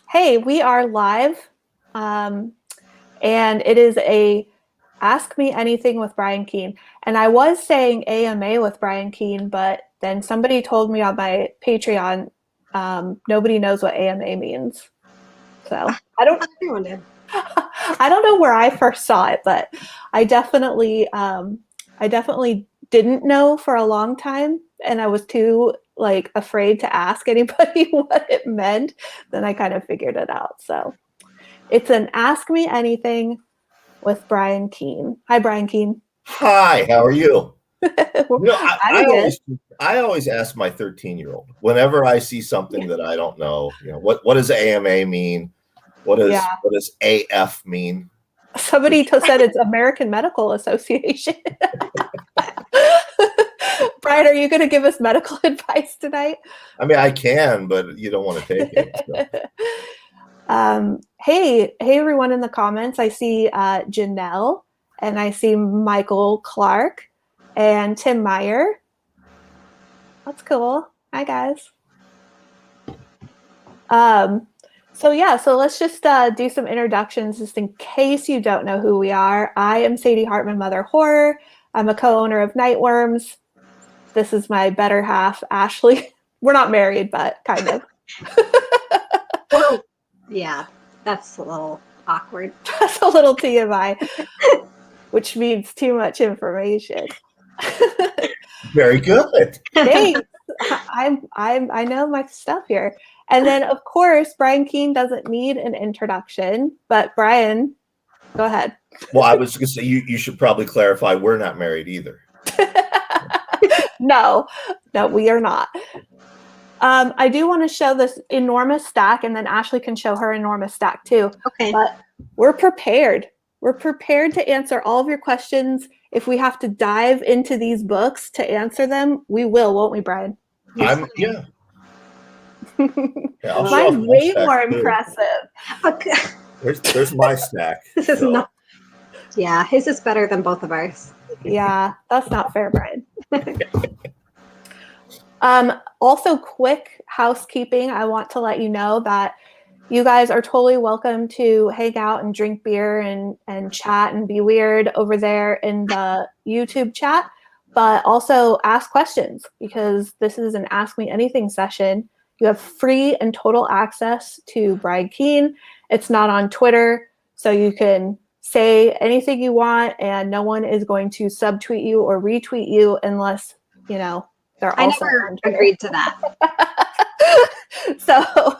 Hey, we are live, and it is a Ask Me Anything with Brian Keene. And I was saying AMA with Brian Keene, but then somebody told me on my Patreon, nobody knows what AMA means. So I don't. Everyone did. I don't know where I first saw it, but I definitely didn't know for a long time, and I was too afraid to ask anybody what it meant. Then I kind of figured it out. So it's an Ask Me Anything with Brian Keene. Hi, Brian Keene. Hi, how are you? I I always ask my 13-year-old whenever I see something that I don't know. What does AMA mean? What does AF mean? Somebody said it's American Medical Association. Brian, are you going to give us medical advice tonight? I mean, I can, but you don't want to take it. So. Hey, everyone in the comments. I see Janelle, and I see Michael Clark and Tim Meyer. That's cool. Hi, guys. So let's just do some introductions just in case you don't know who we are. I am Sadie Hartman, Mother Horror. I'm a co-owner of Nightworms. This is my better half, Ashley. We're not married, but kind of. Well, yeah, that's a little awkward. That's a little TMI, which means too much information. Very good. Thanks. I know my stuff here. And then, of course, Brian Keene doesn't need an introduction, but Brian, go ahead. Well, I was going to say you should probably clarify we're not married either. No, we are not. I do want to show this enormous stack, and then Ashley can show her enormous stack too. Okay. But we're prepared. We're prepared to answer all of your questions. If we have to dive into these books to answer them, we will, won't we, Brian? Yeah. Mine's way more impressive. Okay. There's my stack. This is not. Yeah, his is better than both of ours. Yeah, that's not fair, Brian. Also, quick housekeeping. I want to let you know that you guys are totally welcome to hang out and drink beer and chat and be weird over there in the YouTube chat, but also ask questions because this is an Ask Me Anything session. You have free and total access to Brian Keene. It's not on Twitter, so you can say anything you want and no one is going to subtweet you or retweet you unless, they're also I never agreed to that. So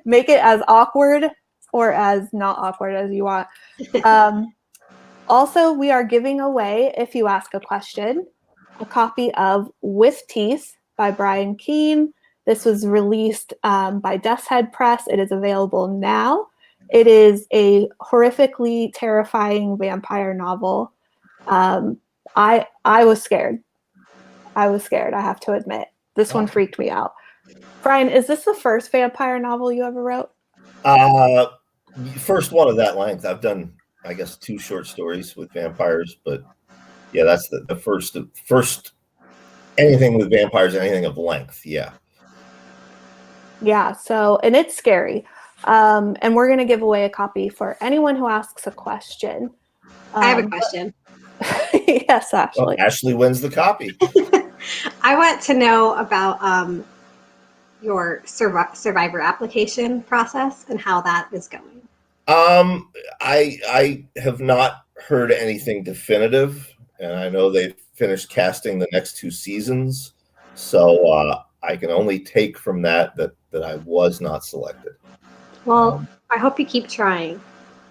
make it as awkward or as not awkward as you want. Also, we are giving away, if you ask a question, a copy of With Teeth by Brian Keene. This was released by Death's Head Press. It is available now. It is a horrifically terrifying vampire novel. I was scared. I have to admit. This one freaked me out. Brian, is this the first vampire novel you ever wrote? First one of that length. I've done, I guess, 2 short stories with vampires, but yeah, that's the first anything with vampires, anything of length. Yeah. Yeah. So, and it's scary. And we're going to give away a copy for anyone who asks a question. I have a question. Yes, Ashley. Well, Ashley wins the copy. I want to know about your survivor application process and how that is going. I have not heard anything definitive, and I know they've finished casting the next 2 seasons, so I can only take from that I was not selected. Well, I hope you keep trying.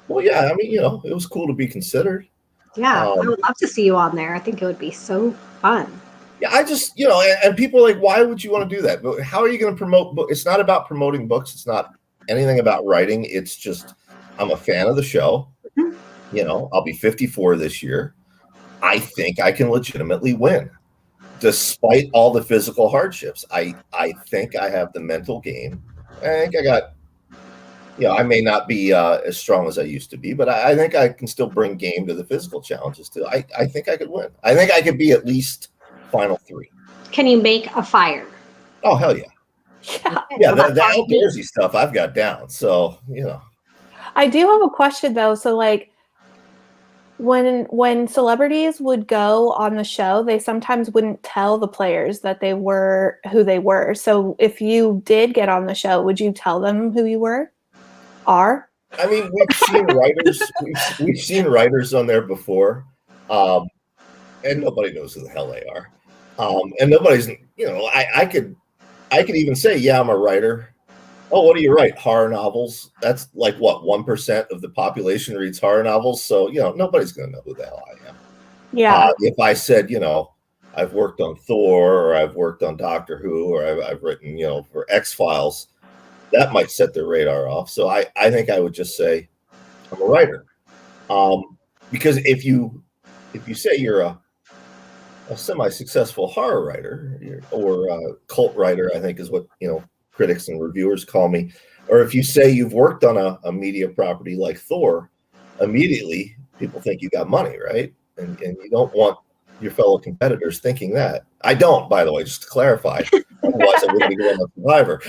Well, yeah, I mean, it was cool to be considered. Yeah, I would love to see you on there. I think it would be so fun. Yeah, I just, and people are like, why would you want to do that? But how are you going to promote books? It's not about promoting books. It's not anything about writing. It's just, I'm a fan of the show. Mm-hmm. I'll be 54 this year. I think I can legitimately win. Despite all the physical hardships, I think I have the mental game. I think I got, I may not be as strong as I used to be, but I think I can still bring game to the physical challenges too. I think I could win. I think I could be at least final 3. Can you make a fire? Oh, hell yeah. Yeah, the outdoorsy stuff I've got down. So, I do have a question though. So like when celebrities would go on the show, they sometimes wouldn't tell the players that they were who they were. So if you did get on the show, would you tell them who you are? I mean, we've seen writers on there before, and nobody knows who the hell they are. And nobody's, I could even say, yeah, I'm a writer. Oh, what do you write? Horror novels. That's like what, 1% of the population reads horror novels. So, nobody's going to know who the hell I am. Yeah. If I said, I've worked on Thor, or I've worked on Doctor Who, or I've written, for X-Files, that might set their radar off. So I think I would just say I'm a writer. Because if you say you're a semi-successful horror writer or a cult writer, I think is what, critics and reviewers call me. Or if you say you've worked on a media property like Thor, immediately people think you got money, right? And you don't want your fellow competitors thinking that. I don't, by the way, just to clarify. Otherwise, I wouldn't be going on Survivor.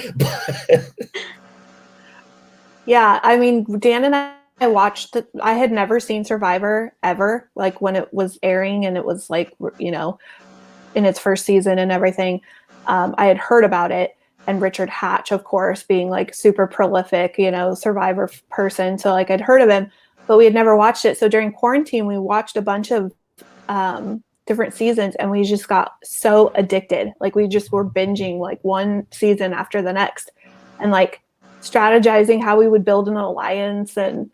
Yeah, I mean, Dan and I watched it. I had never seen Survivor ever, like when it was airing and it was like, in its first season and everything. I had heard about it, and Richard Hatch, of course, being like super prolific, Survivor person. So like I'd heard of him, but we had never watched it. So during quarantine, we watched a bunch of different seasons, and we just got so addicted. Like we just were binging like one season after the next, and like strategizing how we would build an alliance. And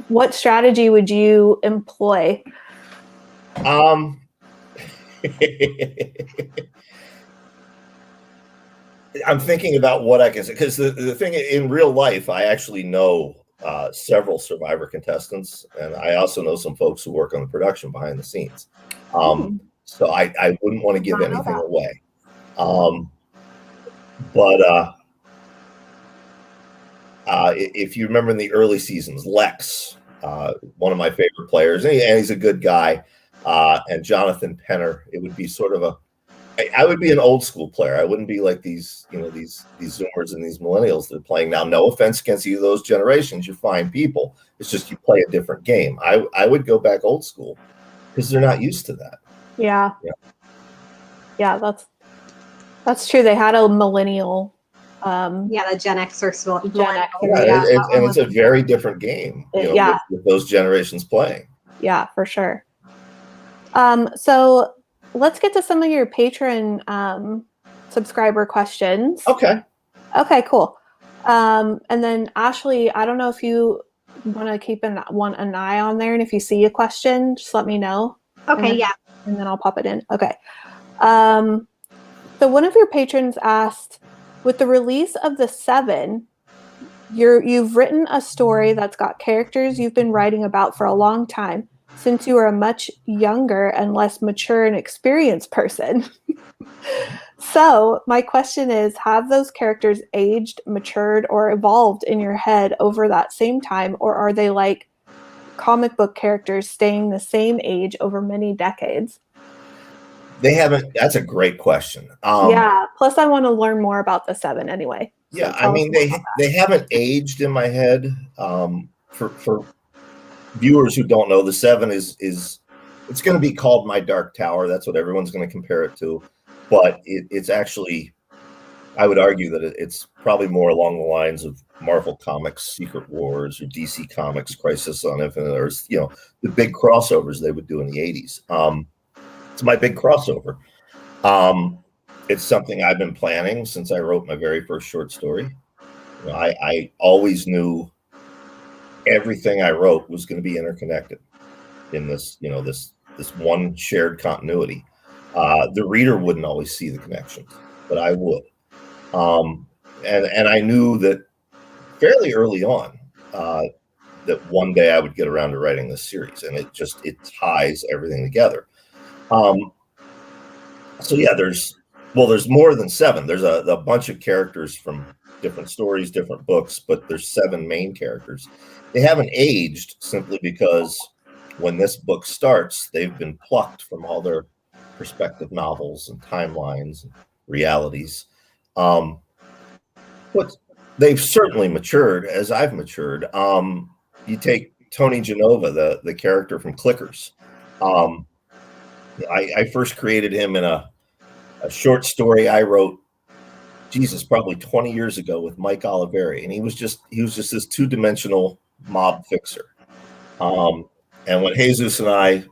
what strategy would you employ? I'm thinking about what I can say, because the thing in real life, I actually know several Survivor contestants, and I also know some folks who work on the production behind the scenes. So I wouldn't want to give anything away. But if you remember in the early seasons, Lex, one of my favorite players, and he's a good guy, and Jonathan Penner, it would be sort of I would be an old school player. I wouldn't be like these Zoomers and these millennials that are playing now. No offense against either of those generations. You're fine people. It's just you play a different game. I would go back old school because they're not used to that. Yeah, that's true. They had a millennial. The Gen X or Gen X. And it's a very different game. With those generations playing. Yeah, for sure. So let's get to some of your patron subscriber questions. Okay, cool. And then Ashley, I don't know if you want to keep an eye on there, and if you see a question, just let me know. Okay, and then I'll pop it in. Okay. So one of your patrons asked, with the release of the 7, you've written a story that's got characters you've been writing about for a long time, since you are a much younger and less mature and experienced person. So my question is, have those characters aged, matured, or evolved in your head over that same time, or are they like comic book characters staying the same age over many decades? They haven't. That's a great question. Plus I want to learn more about the 7 anyway. So I mean, they haven't aged in my head. For viewers who don't know, the 7 is it's going to be called My Dark Tower. That's what everyone's going to compare it to. But it's actually, I would argue that it's probably more along the lines of Marvel Comics Secret Wars or DC Comics Crisis on Infinite Earths, the big crossovers they would do in the 80s. It's my big crossover. It's something I've been planning since I wrote my very first short story. I always knew everything I wrote was going to be interconnected in this, this one shared continuity. The reader wouldn't always see the connections, but I would. And I knew that fairly early on that one day I would get around to writing this series, and it ties everything together. So yeah, there's more than 7. There's a bunch of characters from different stories, different books, but there's 7 main characters. They haven't aged simply because when this book starts, they've been plucked from all their respective novels and timelines and realities. But they've certainly matured as I've matured. You take Tony Genova, the character from Clickers. I first created him in a short story I wrote, Jesus, probably 20 years ago with Mike Oliveri, and he was just this two-dimensional mob fixer. And when Jesus and I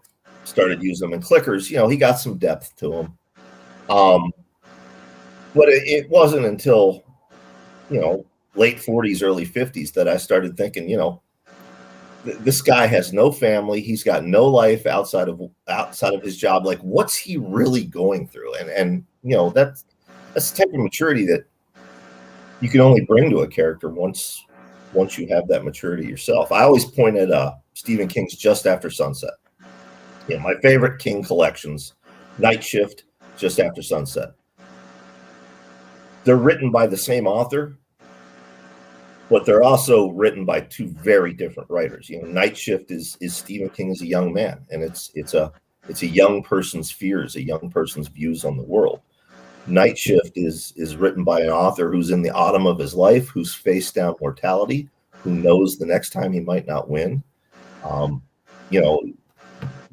started using him in Clickers, he got some depth to him. But it wasn't until late 40s, early 50s that I started thinking, this guy has no family. He's got no life outside of his job. Like, what's he really going through? And that's the type of maturity that you can only bring to a character once you have that maturity yourself. I always point at Stephen King's Just After Sunset. My favorite King collections, Night Shift, Just After Sunset. They're written by the same author, but they're also written by two very different writers. Night Shift is Stephen King as a young man, and it's a young person's fears, a young person's views on the world. Night Shift is written by an author who's in the autumn of his life, who's faced down mortality, who knows the next time he might not win.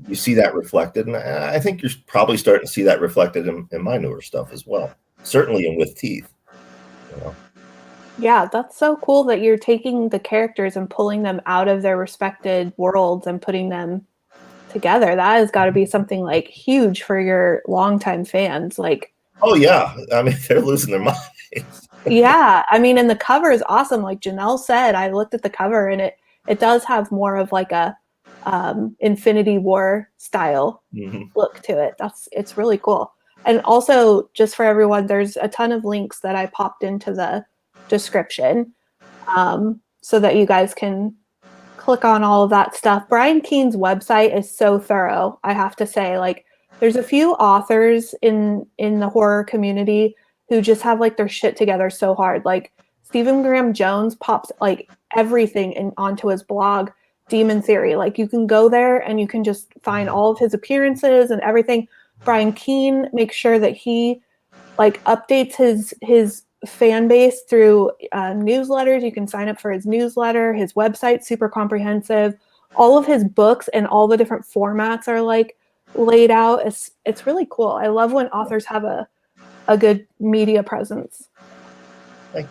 You see that reflected, and I think you're probably starting to see that reflected in my newer stuff as well. Certainly in With Teeth. Yeah, that's so cool that you're taking the characters and pulling them out of their respected worlds and putting them together. That has got to be something like huge for your longtime fans. Like, oh yeah, I mean, they're losing their minds. Yeah, I mean, and the cover is awesome. Like Janelle said, I looked at the cover and it does have more of like a Infinity War style look to it. It's really cool. And also, just for everyone, there's a ton of links that I popped into the description so that you guys can click on all of that stuff. Brian Keene's website is so thorough, I have to say. Like, there's a few authors in the horror community who just have like their shit together so hard. Like Stephen Graham Jones pops like everything onto his blog, Demon Theory. Like, you can go there and you can just find all of his appearances and everything. Brian Keene makes sure that he like updates his fan base through newsletters. You can sign up for his newsletter. His website's super comprehensive. All of his books and all the different formats are like laid out. It's really cool. I love when authors have a good media presence. Thank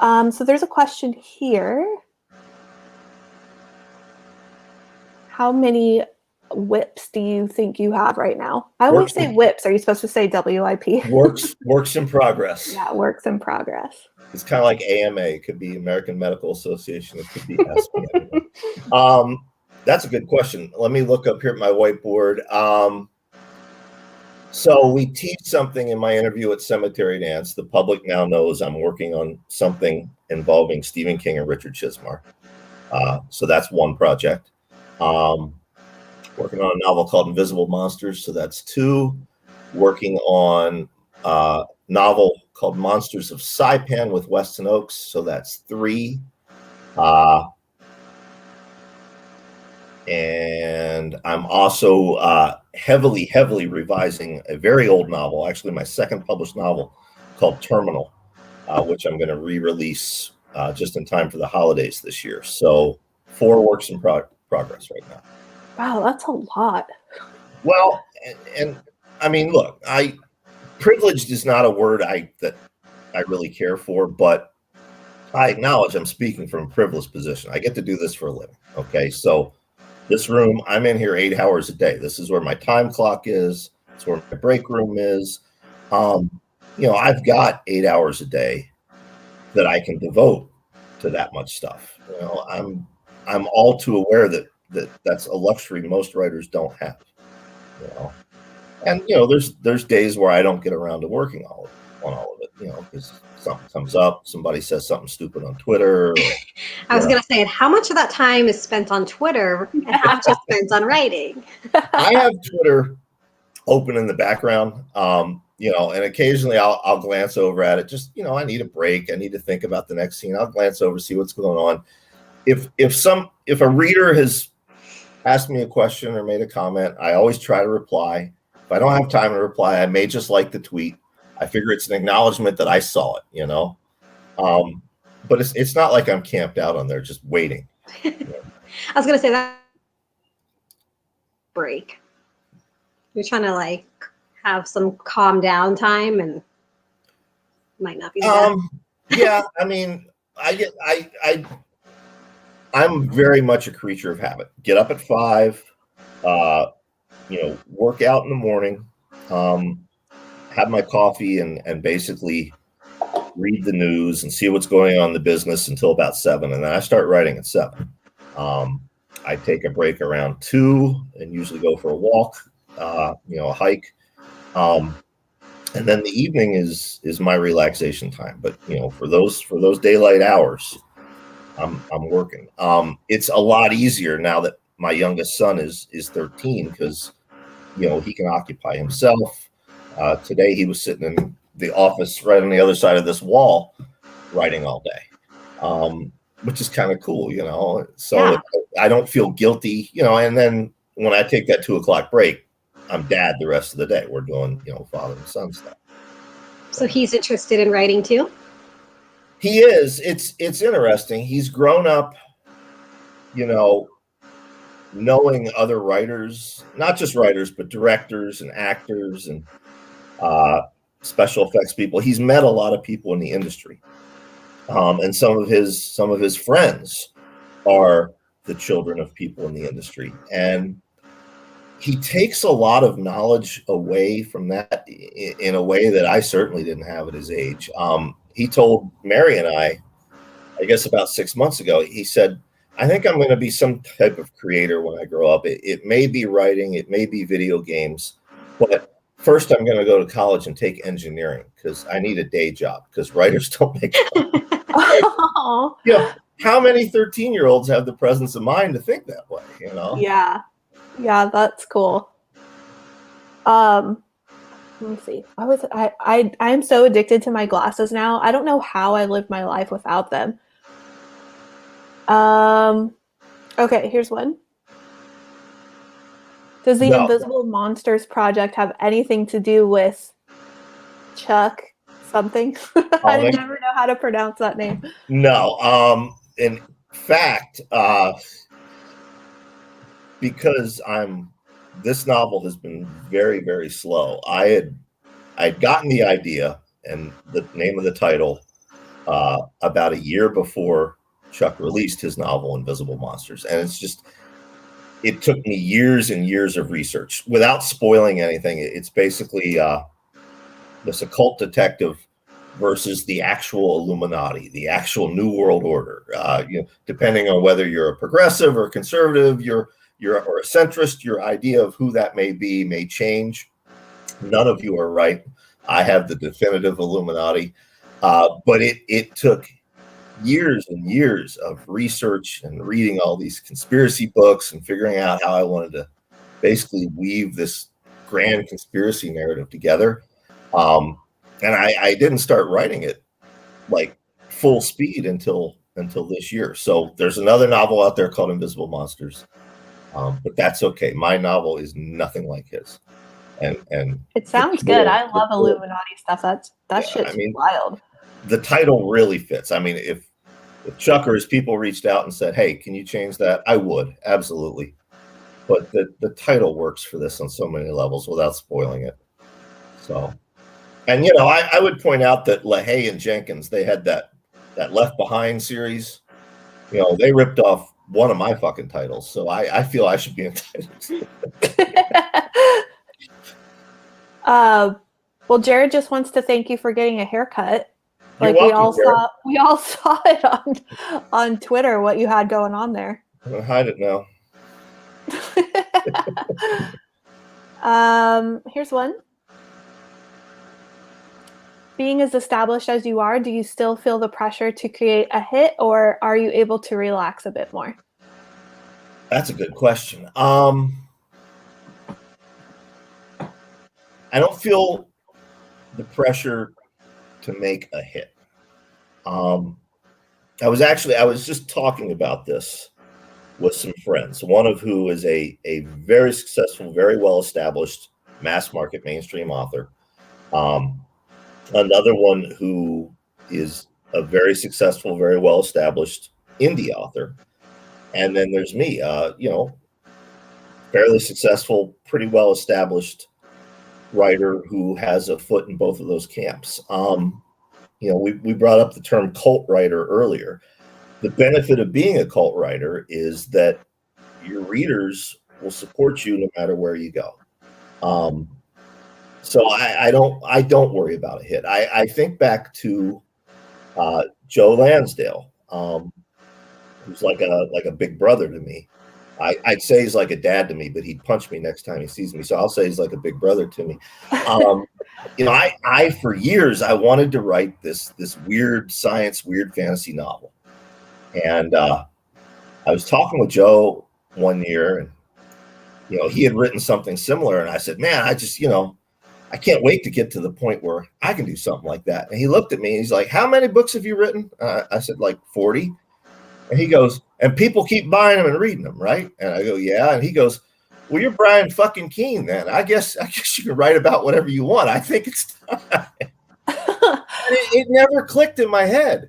you. So there's a question here. How many whips do you think you have right now? I always say whips. Are you supposed to say WIP? Works in progress. Yeah, works in progress. It's kind of like AMA. It could be American Medical Association. It could be SPA. That's a good question. Let me look up here at my whiteboard. So we teach something in my interview at Cemetery Dance. The public now knows I'm working on something involving Stephen King and Richard Chizmar. So that's one project. Working on a novel called Invisible Monsters. So that's 2. Working on a novel called Monsters of Saipan with Weston Oaks. So that's 3. And I'm also heavily revising a very old novel, actually my second published novel called Terminal, which I'm going to re-release just in time for the holidays this year. So 4 works in progress right now. Wow, that's a lot. Well, and I mean, look, privileged is not a word that I really care for, but I acknowledge I'm speaking from a privileged position. I get to do this for a living. Okay, so this room, I'm in here 8 hours a day. This is where my time clock is. It's where my break room is. I've got 8 hours a day that I can devote to that much stuff. I'm all too aware that's a luxury most writers don't have. And there's days where I don't get around to working on all of it. Because something comes up, somebody says something stupid on Twitter. I was going to say, how much of that time is spent on Twitter and how much is spent on writing? I have Twitter open in the background, and occasionally I'll glance over at it. Just, I need a break. I need to think about the next scene. I'll glance over, see what's going on. If a reader has asked me a question or made a comment, I always try to reply. If I don't have time to reply, I may just like the tweet. I figure it's an acknowledgement that I saw it, you know. But it's not like I'm camped out on there just waiting. I was gonna say that break. You're trying to like have some calm down time, and might not be the best. Yeah, I mean, I'm very much a creature of habit. Get up at 5, work out in the morning, have my coffee, and basically read the news and see what's going on in the business until about 7, and then I start writing at 7. I take a break around 2 and usually go for a walk, a hike. And then the evening is my relaxation time. But for those daylight hours, I'm working. It's a lot easier now that my youngest son is 13 because he can occupy himself. Today he was sitting in the office right on the other side of this wall, writing all day, which is kind of cool, So yeah. I don't feel guilty, And then when I take that 2 o'clock break, I'm dad the rest of the day. We're doing, father and son stuff. So he's interested in writing too? He is. It's interesting. He's grown up, knowing other writers, not just writers, but directors and actors and special effects people. He's met a lot of people in the industry. And some of his friends are the children of people in the industry. And he takes a lot of knowledge away from that in a way that I certainly didn't have at his age. He told Mary and I guess about 6 months ago, he said, I think I'm going to be some type of creator when I grow up. It may be writing, it may be video games, but first I'm going to go to college and take engineering because I need a day job because writers don't make money. How many 13-year-olds have the presence of mind to think that way, Yeah, that's cool. Let me see. I'm so addicted to my glasses now. I don't know how I lived my life without them. Okay, here's one. Does the Invisible Monsters project have anything to do with Chuck something? I never know how to pronounce that name. No. In fact, because this novel has been very, very slow. I'd gotten the idea and the name of the title about a year before Chuck released his novel Invisible Monsters, and it took me years and years of research without spoiling anything. It's basically this occult detective versus the actual Illuminati, the actual New World Order. Depending on whether you're a progressive or conservative, or a centrist, your idea of who that may be may change. None of you are right. I have the definitive Illuminati, but it took years and years of research and reading all these conspiracy books and figuring out how I wanted to basically weave this grand conspiracy narrative together. And I didn't start writing it like full speed until this year. So there's another novel out there called Invisible Monsters. But that's okay. My novel is nothing like his. And it sounds good. I love Illuminati stuff. That shit's wild. The title really fits. I mean, if Chuck or his people reached out and said, hey, can you change that? I would, absolutely. But the title works for this on so many levels without spoiling it. So, and I would point out that LaHaye and Jenkins, they had that Left Behind series. They ripped off one of my fucking titles, so I feel I should be entitled. Well, Jared just wants to thank you for getting a haircut. Like we all saw it on Twitter what you had going on there. I'm gonna hide it now. Here's one. Being as established as you are, do you still feel the pressure to create a hit, or are you able to relax a bit more? That's a good question. I don't feel the pressure to make a hit. I was just talking about this with some friends, one of who is a very successful, very well-established mass market mainstream author. another one who is a very successful, very well-established indie author. And then there's me, fairly successful, pretty well-established writer who has a foot in both of those camps. We brought up the term cult writer earlier. The benefit of being a cult writer is that your readers will support you no matter where you go. So I don't worry about a hit. I think back to Joe Lansdale, who's like a big brother to me. I'd say he's like a dad to me, but he'd punch me next time he sees me. So I'll say he's like a big brother to me. I for years I wanted to write this weird science, weird fantasy novel, and I was talking with Joe one year, and he had written something similar, and I said, man, I just I can't wait to get to the point where I can do something like that. And he looked at me and he's like, how many books have you written? I said, like 40. And he goes, and people keep buying them and reading them, right? And I go, yeah. And he goes, well, you're Brian fucking Keene then. I guess you can write about whatever you want. I think it's time. it never clicked in my head.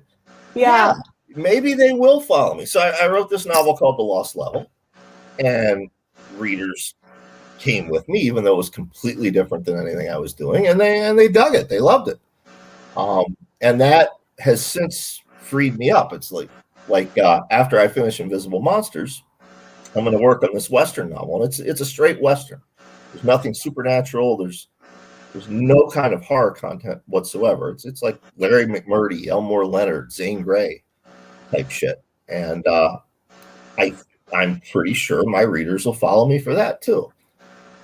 Yeah. Maybe they will follow me. So I wrote this novel called The Lost Level, and readers came with me, even though it was completely different than anything I was doing, and they dug it. They loved it. And that has since freed me up. It's like after I finish Invisible Monsters, I'm going to work on this Western novel, and it's a straight Western. There's nothing supernatural. There's no kind of horror content whatsoever. It's like Larry McMurtry, Elmore Leonard, Zane Grey type shit. And I'm pretty sure my readers will follow me for that too.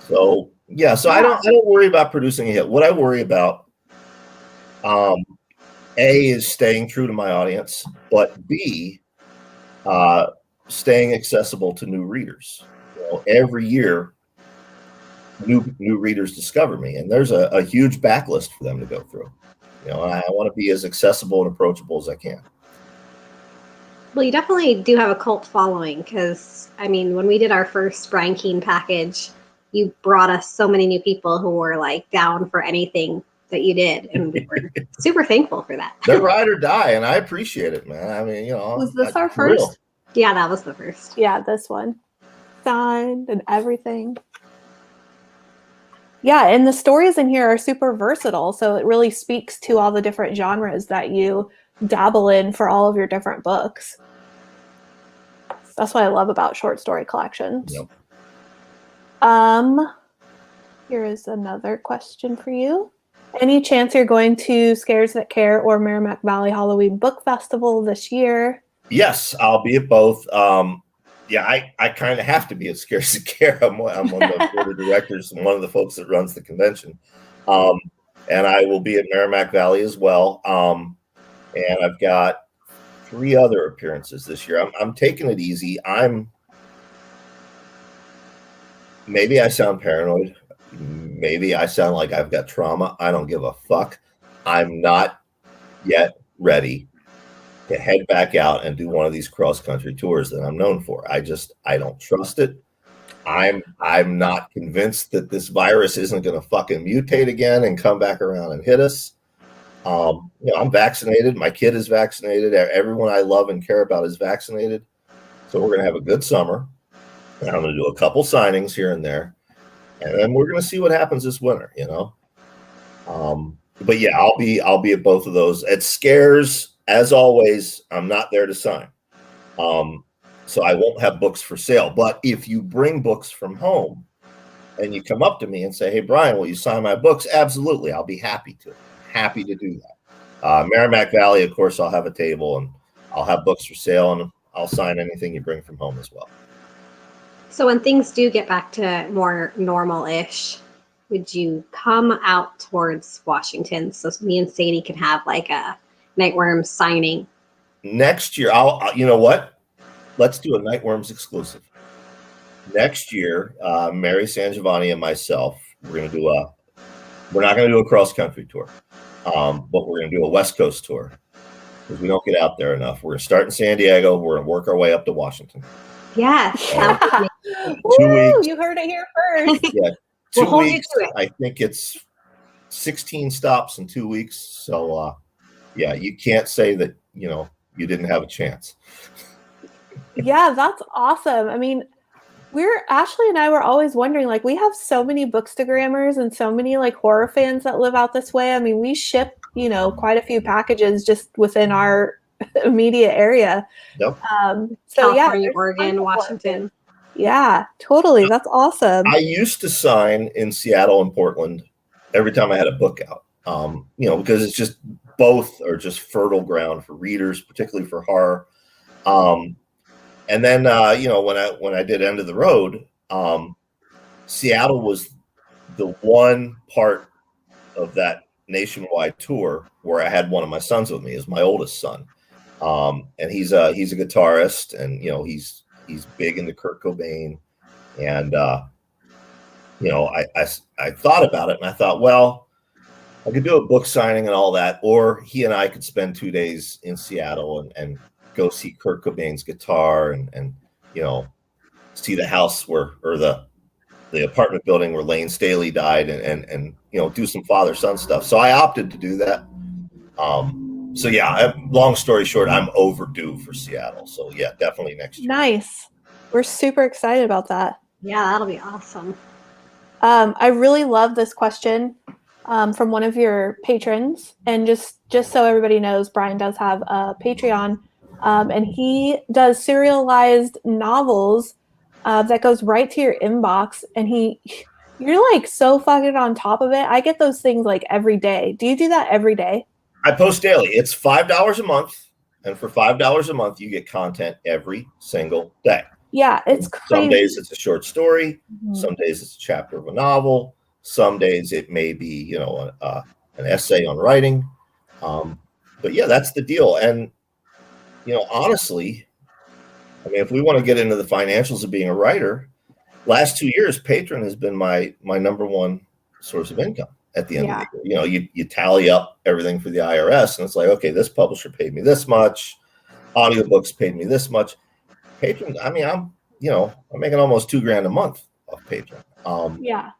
So yeah, I don't worry about producing a hit. What I worry about, A, is staying true to my audience, but B, staying accessible to new readers. Every year, new readers discover me, and there's a huge backlist for them to go through. And I want to be as accessible and approachable as I can. Well, you definitely do have a cult following, because when we did our first Brian Keene package, you brought us so many new people who were like down for anything that you did, and we were super thankful for that. They're ride or die, and I appreciate it, man. Was this our first? Yeah, that was the first. Yeah, this one. Signed and everything. Yeah, and the stories in here are super versatile, so it really speaks to all the different genres that you dabble in for all of your different books. That's what I love about short story collections. Yep. Here is another question for you. Any chance you're going to Scares That Care or Merrimack Valley Halloween Book Festival this year? Yes, I'll be at both. I kind of have to be at Scares That Care. I'm one of the board of directors and one of the folks that runs the convention. And I will be at Merrimack Valley as well. And I've got 3 other appearances this year. I'm taking it easy. Maybe I sound paranoid. Maybe I sound like I've got trauma. I don't give a fuck. I'm not yet ready to head back out and do one of these cross-country tours that I'm known for. I don't trust it. I'm not convinced that this virus isn't going to fucking mutate again and come back around and hit us. I'm vaccinated. My kid is vaccinated. Everyone I love and care about is vaccinated. So we're going to have a good summer. And I'm going to do a couple signings here and there. And then we're going to see what happens this winter, But yeah, I'll be at both of those. At Scares, as always, I'm not there to sign. So I won't have books for sale. But if you bring books from home and you come up to me and say, hey, Brian, will you sign my books? Absolutely. I'll be happy to. Happy to do that. Merrimack Valley, of course, I'll have a table and I'll have books for sale, and I'll sign anything you bring from home as well. So when things do get back to more normal-ish, would you come out towards Washington so me and Sadie can have like a Nightworms signing? Next year, you know what? Let's do a Nightworms exclusive. Next year, Mary San Giovanni and myself, we're not going to do a cross-country tour, but we're going to do a West Coast tour because we don't get out there enough. We're going to start in San Diego. We're going to work our way up to Washington. Yes. 2 weeks. You heard it here first. Yeah, 2 weeks. I think it's 16 stops in 2 weeks. So, yeah, you can't say that, you didn't have a chance. Yeah, that's awesome. I mean, Ashley and I were always wondering, like, we have so many bookstagrammers and so many like horror fans that live out this way. I mean, we ship, quite a few packages just within our immediate area. Yep. So California, yeah, Oregon, Washington. Yeah, totally. That's awesome. I used to sign in Seattle and Portland every time I had a book out. Because it's just both are just fertile ground for readers, particularly for horror. And then, when I did End of the Road, Seattle was the one part of that nationwide tour where I had one of my sons with me, is my oldest son. And he's a guitarist, and, he's big into Kurt Cobain. And, I thought about it, and I thought, well, I could do a book signing and all that, or he and I could spend 2 days in Seattle and go see Kurt Cobain's guitar and see the house or the apartment building where Lane Staley died and do some father-son stuff. So I opted to do that. So yeah, long story short, I'm overdue for Seattle. So yeah, definitely next year. Nice. We're super excited about that. Yeah, that'll be awesome. I really love this question from one of your patrons. And just so everybody knows, Brian does have a Patreon. And he does serialized novels that goes right to your inbox. And you're like so fucking on top of it. I get those things like every day. Do you do that every day? I post daily. It's $5 a month. And for $5 a month, you get content every single day. Yeah, it's crazy. Some days it's a short story. Mm-hmm. Some days it's a chapter of a novel. Some days it may be, an essay on writing. But yeah, that's the deal. And, honestly, I mean, if we want to get into the financials of being a writer, last 2 years, Patreon has been my number one source of income at the end of the year. You tally up everything for the IRS, and it's like, okay, this publisher paid me this much. Audiobooks paid me this much. Patreon, I mean, I'm making almost $2,000 a month off Patreon.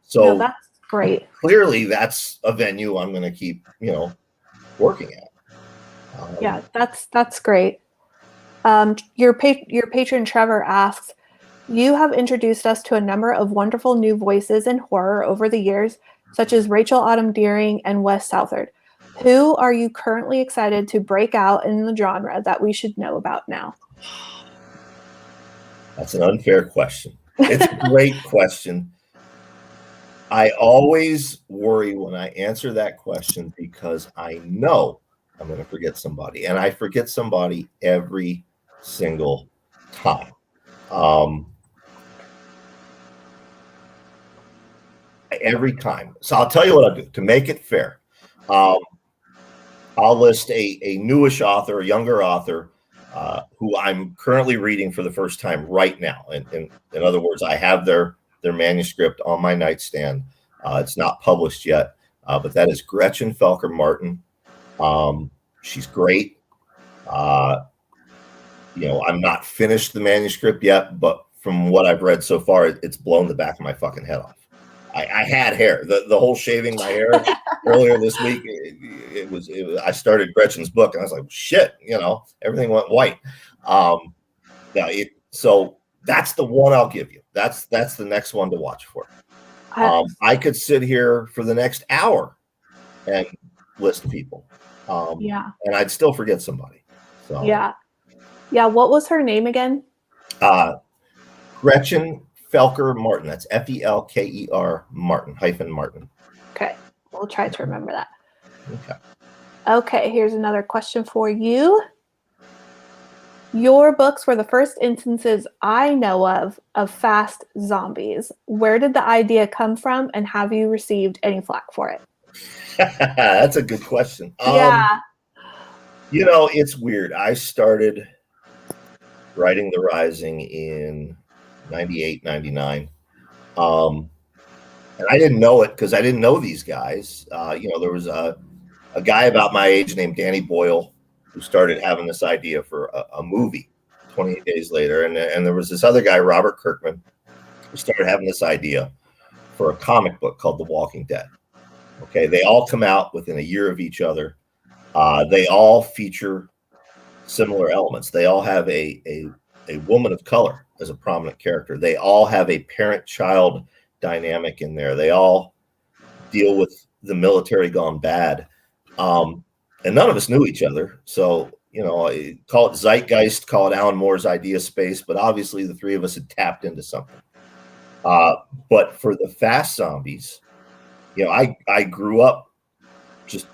So that's great. Clearly, that's a venue I'm going to keep, working at. That's great. Your patron Trevor asks, you have introduced us to a number of wonderful new voices in horror over the years, such as Rachel Autumn Deering and Wes Southard. Who are you currently excited to break out in the genre that we should know about now? That's an unfair question. It's a great question. I always worry when I answer that question because I know I'm going to forget somebody, and I forget somebody every single time. Every time. So I'll tell you what I'll do to make it fair. I'll list a newish author, a younger author, who I'm currently reading for the first time right now. In other words, I have their manuscript on my nightstand. It's not published yet, but that is Gretchen Felker Martin. She's great. I'm not finished the manuscript yet, but from what I've read so far, it's blown the back of my fucking head off. I had hair. The whole shaving my hair earlier this week. It was. I started Gretchen's book, and I was like, shit. Everything went white. So that's the one I'll give you. That's the next one to watch for. I could sit here for the next hour and list people. And I'd still forget somebody. So yeah. What was her name again? Gretchen Felker Martin. That's Felker Martin. Okay, we'll try to remember that. Okay, here's another question for you. Your books were the first instances I know of fast zombies. Where did the idea come from, and have you received any flack for it? That's a good question. It's weird. I started writing The Rising in 98, 99. And I didn't know it because I didn't know these guys. There was a guy about my age named Danny Boyle who started having this idea for a movie 28 days later. And there was this other guy, Robert Kirkman, who started having this idea for a comic book called The Walking Dead. Okay, they all come out within a year of each other. They all feature similar elements. They all have a woman of color as a prominent character. They all have a parent-child dynamic in there. They all deal with the military gone bad. And none of us knew each other. So, call it zeitgeist, call it Alan Moore's idea space, but obviously the three of us had tapped into something. But for the fast zombies, I grew up just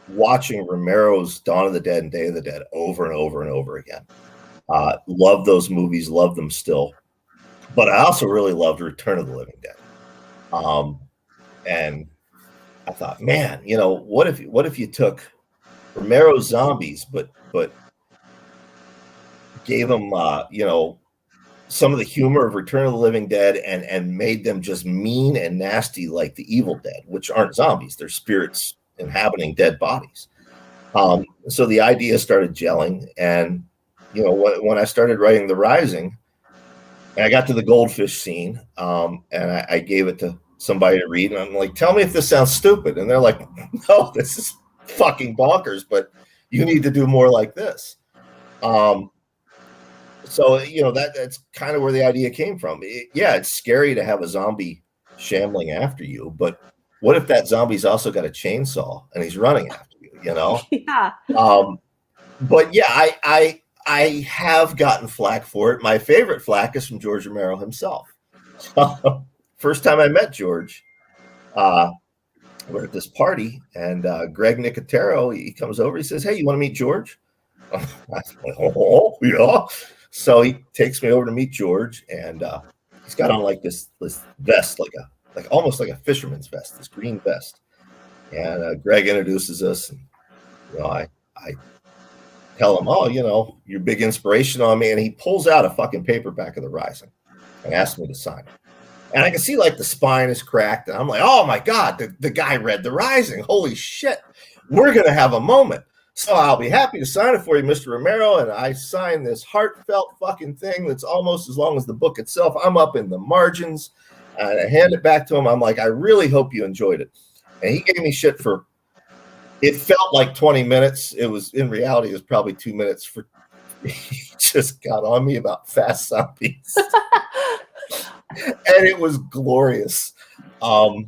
watching Romero's Dawn of the Dead and Day of the Dead over and over and over again. Love those movies, love them still. But I also really loved Return of the Living Dead. And I thought, man, what if you took Romero's zombies, but gave them, some of the humor of Return of the Living Dead and made them just mean and nasty like the Evil Dead, which aren't zombies. They're spirits inhabiting dead bodies. So the idea started gelling. And, when I started writing The Rising, and I got to the goldfish scene, and I gave it to somebody to read, and I'm like, tell me if this sounds stupid. And they're like, no, this is fucking bonkers, but you need to do more like this. So, that's kind of where the idea came from. It's scary to have a zombie shambling after you, but what if that zombie's also got a chainsaw and he's running after you, Yeah. But yeah, I have gotten flack for it. My favorite flack is from George Romero himself. First time I met George, we're at this party, and Greg Nicotero, he comes over, he says, hey, you want to meet George? I was like, oh, yeah. So he takes me over to meet George, and he's got on like this vest, like almost like a fisherman's vest, this green vest. And Greg introduces us, and I tell him, oh, you're a big inspiration on me, and he pulls out a fucking paperback of The Rising and asks me to sign it. And I can see like the spine is cracked, and I'm like, oh my God, the guy read The Rising. Holy shit, we're gonna have a moment. So I'll be happy to sign it for you, Mr. Romero. And I sign this heartfelt fucking thing that's almost as long as the book itself. I'm up in the margins, and I hand it back to him. I'm like, I really hope you enjoyed it. And he gave me shit for, it felt like 20 minutes. It was, in reality, it was probably 2 minutes. For he just got on me about fast zombies. And it was glorious. And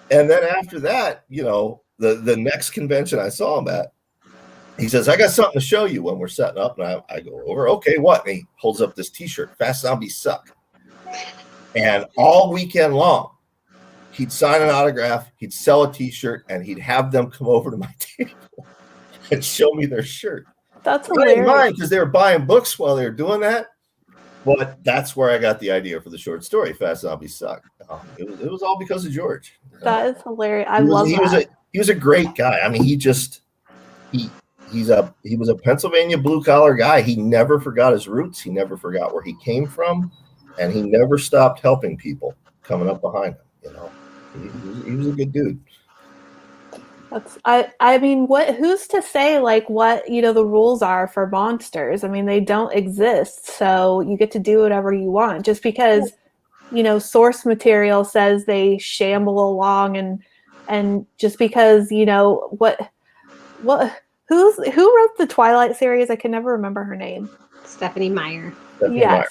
then after that, the next convention I saw him at, he says, I got something to show you when we're setting up. And I go over, okay, what? And he holds up this t-shirt, Fast Zombies Suck. And all weekend long, he'd sign an autograph, he'd sell a t-shirt, and he'd have them come over to my table and show me their shirt. That's hilarious. Because they were buying books while they were doing that. But that's where I got the idea for the short story, Fast Zombies Suck. It was all because of George. That is hilarious. I love that. He was a great guy. I mean, he was a Pennsylvania blue collar guy. He never forgot his roots. He never forgot where he came from, and he never stopped helping people coming up behind him. He was a good dude. I mean, who's to say like what the rules are for monsters? I mean, they don't exist, so you get to do whatever you want. Just because source material says they shamble along, and just because what who wrote the Twilight series? I can never remember her name. Stephanie Meyer. Yes. Meyer.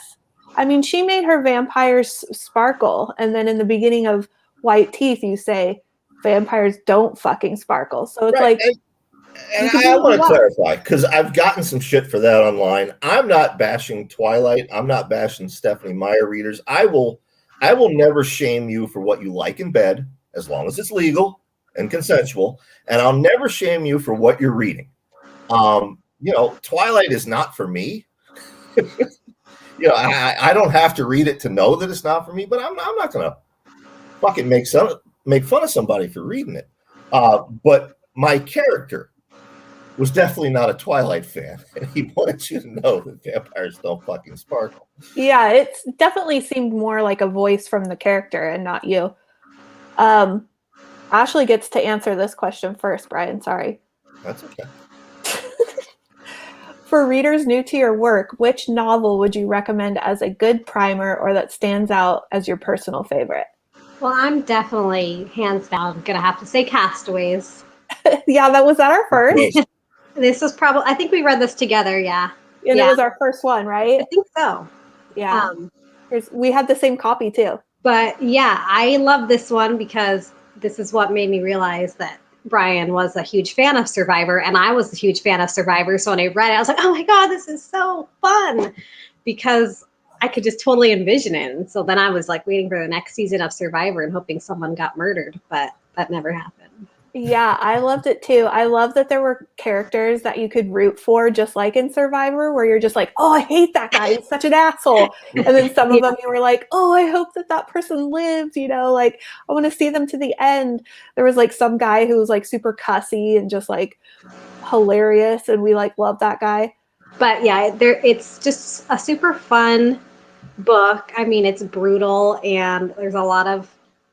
I mean, she made her vampires sparkle, and then in the beginning of White Teeth, you say vampires don't fucking sparkle. So it's right. Like, and I want to clarify, because I've gotten some shit for that online. I'm not bashing Twilight. I'm not bashing Stephanie Meyer readers. I will never shame you for what you like in bed, as long as it's legal and consensual. And I'll never shame you for what you're reading. Twilight is not for me. I don't have to read it to know that it's not for me, but I'm not going to fucking make fun of somebody for reading it. But my character was definitely not a Twilight fan, and he wanted you to know that vampires don't fucking sparkle. Yeah, it definitely seemed more like a voice from the character and not you. Ashley gets to answer this question first, Brian. Sorry. That's okay. For readers new to your work, which novel would you recommend as a good primer or that stands out as your personal favorite? Well, I'm definitely hands down gonna have to say Castaways. Yeah, that was our first. This was probably, I think we read this together. Yeah. And Yeah. it was our first one, right? I think so. Yeah. We had the same copy too. But yeah, I love this one because this is what made me realize that Brian was a huge fan of Survivor, and I was a huge fan of Survivor. So when I read it, I was like, oh my God, this is so fun, because I could just totally envision it. And so then I was like waiting for the next season of Survivor and hoping someone got murdered, but that never happened. Yeah, I loved it too. I love that there were characters that you could root for, just like in Survivor, where you're just like, oh, I hate that guy. He's such an asshole. And then some of them you were like, oh, I hope that that person lives, you know, like I want to see them to the end. There was like some guy who was like super cussy and just like hilarious, and we like loved that guy. But yeah, it's just a super fun book. I mean, it's brutal and there's a lot of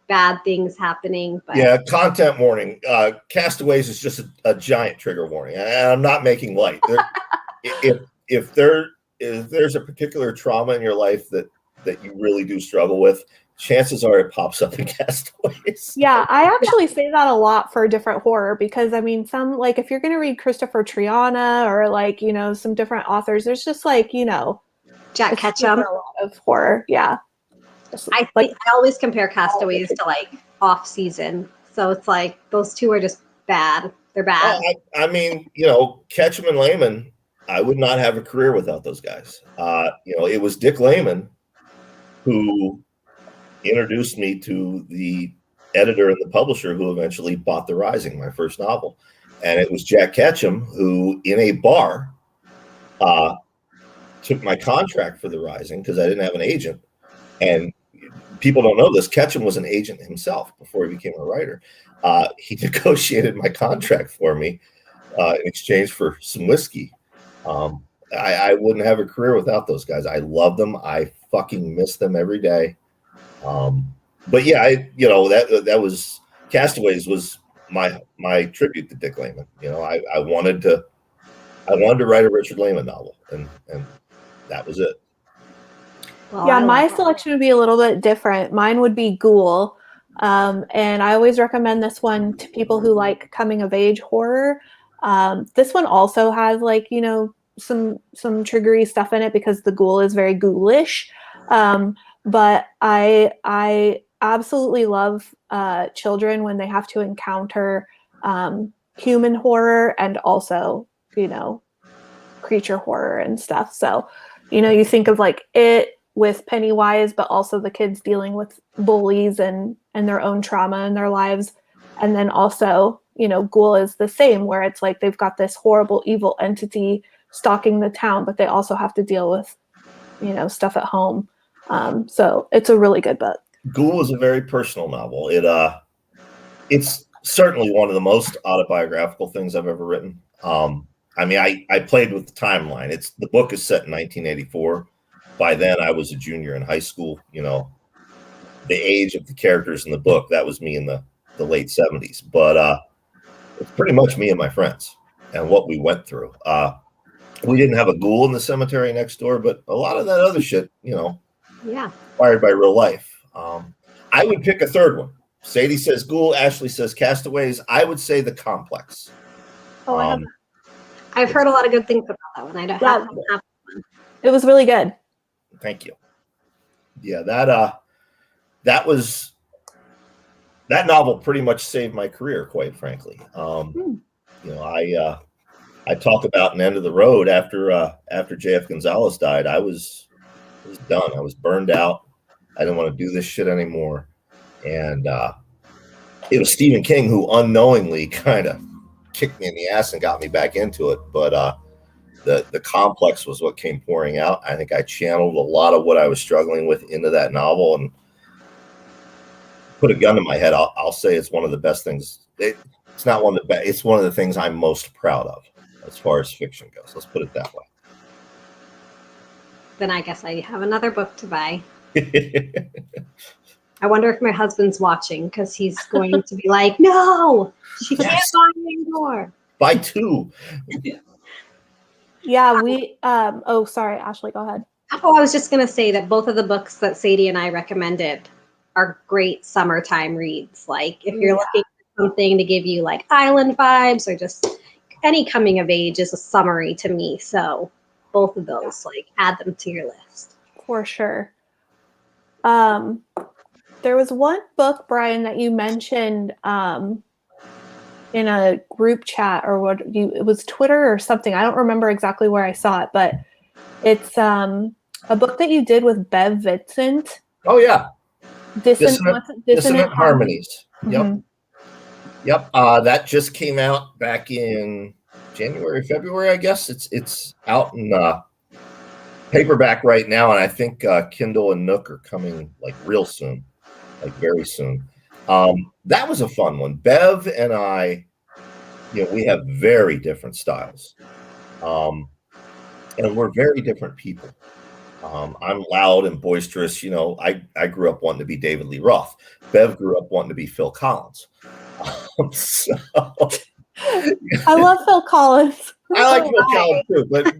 bad things happening. But yeah, content warning. Castaways is just a giant trigger warning, and I'm not making light. If there's a particular trauma in your life that you really do struggle with, chances are it pops up in Castaways. Yeah, I actually say that a lot for different horror, because I mean, some, like if you're going to read Christopher Triana or like, you know, some different authors, there's just like, you know, Jack Ketchum. A lot of horror. Yeah. I always compare Castaways to like Off Season. So it's like those two are just bad. They're bad. I mean, you know, Ketchum and Lehman, I would not have a career without those guys. You know, it was Dick Lehman who introduced me to the editor and the publisher who eventually bought The Rising, my first novel. And it was Jack Ketchum who, in a bar, took my contract for The Rising because I didn't have an agent. And people don't know this. Ketchum was an agent himself before he became a writer. He negotiated my contract for me in exchange for some whiskey. I wouldn't have a career without those guys. I love them. I fucking miss them every day. But yeah, that was Castaways was my tribute to Dick Lehman. You know, I wanted to write a Richard Lehman novel, and that was it. Well, yeah, my selection would be a little bit different. Mine would be Ghoul. And I always recommend this one to people who like coming of age horror. This one also has like, you know, some triggery stuff in it because the ghoul is very ghoulish. But I absolutely love children when they have to encounter human horror and also, you know, creature horror and stuff. So, you know, you think of like It with Pennywise, but also the kids dealing with bullies and their own trauma in their lives. And then also, you know, Ghoul is the same, where it's like they've got this horrible evil entity stalking the town, but they also have to deal with, you know, stuff at home. So it's a really good book. Ghoul is a very personal novel. It's certainly one of the most autobiographical things I've ever written. I mean, I played with the timeline. The book is set in 1984. By then, I was a junior in high school. You know, the age of the characters in the book, that was me in the late 70s. But it's pretty much me and my friends and what we went through. We didn't have a ghoul in the cemetery next door, but a lot of that other shit, you know, inspired by real life. I would pick a third one. Sadie says Ghoul. Ashley says Castaways. I would say The Complex. Oh, I've heard a lot of good things about that one. I don't have one. It was really good. Thank you. Yeah, that novel pretty much saved my career, quite frankly. You know, I talk about an end of the road after J.F. Gonzalez died. I was done. I was burned out. I didn't want to do this shit anymore. And it was Stephen King who unknowingly kind of kicked me in the ass and got me back into it. But the Complex was what came pouring out. I think I channeled a lot of what I was struggling with into that novel and put a gun to my head. I'll say it's one of the best things. It's not one of the best. It's one of the things I'm most proud of as far as fiction goes. Let's put it that way. Then I guess I have another book to buy. I wonder if my husband's watching, because he's going to be like, no, she can't buy anymore. Buy two. Yeah, oh, sorry, Ashley, go ahead. Oh, I was just going to say that both of the books that Sadie and I recommended are great summertime reads. Like if you're looking for something to give you like island vibes or just any coming of age is a summary to me. So both of those, like add them to your list. For sure. There was one book, Brian, that you mentioned in a group chat or it was Twitter or something. I don't remember exactly where I saw it, but it's a book that you did with Bev Vincent. Oh yeah. Dissonant Harmonies. Yep. Mm-hmm. Yep. That just came out back in January, February, I guess. It's out in paperback right now, and I think Kindle and Nook are coming like real soon, like very soon. That was a fun one. Bev and I, we have very different styles, and we're very different people. I'm loud and boisterous. I grew up wanting to be David Lee Roth. Bev grew up wanting to be Phil Collins. So, I love Phil Collins. I like Phil Collins too, but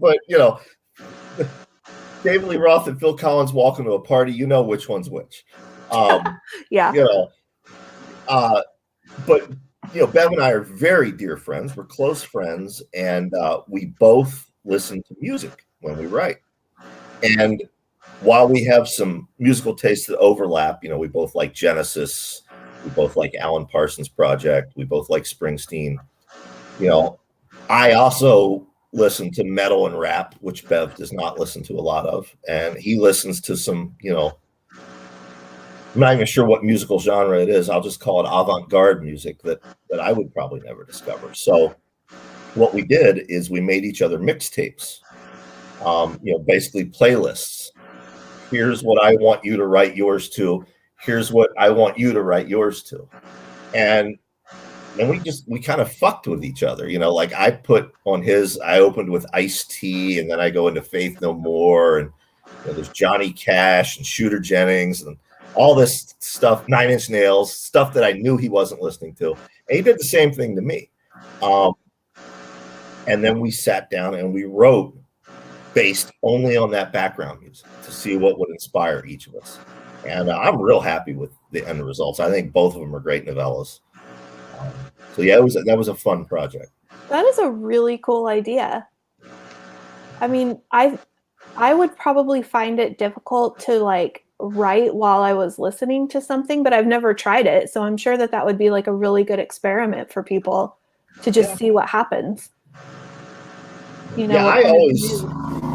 David Lee Roth and Phil Collins walk into a party, which one's which. Yeah. But Bev and I are very dear friends. We're close friends, and we both listen to music when we write. And while we have some musical tastes that overlap, we both like Genesis, we both like Alan Parsons Project, we both like Springsteen. I also listen to metal and rap, which Bev does not listen to a lot of, and he listens to some, I'm not even sure what musical genre it is. I'll just call it avant-garde music that I would probably never discover. So what we did is we made each other mixtapes, basically playlists. Here's what I want you to write yours to. Here's what I want you to write yours to. And we kind of fucked with each other. Like I put on his, I opened with Ice-T, and then I go into Faith No More, and there's Johnny Cash and Shooter Jennings and all this stuff, Nine Inch Nails, stuff that I knew he wasn't listening to. And he did the same thing to me. And then we sat down and we wrote based only on that background music to see what would inspire each of us. And I'm real happy with the end results. I think both of them are great novellas. So yeah, that was a fun project. That is a really cool idea. I mean, I would probably find it difficult to like write while I was listening to something, but I've never tried it. So I'm sure that would be like a really good experiment for people to just see what happens. I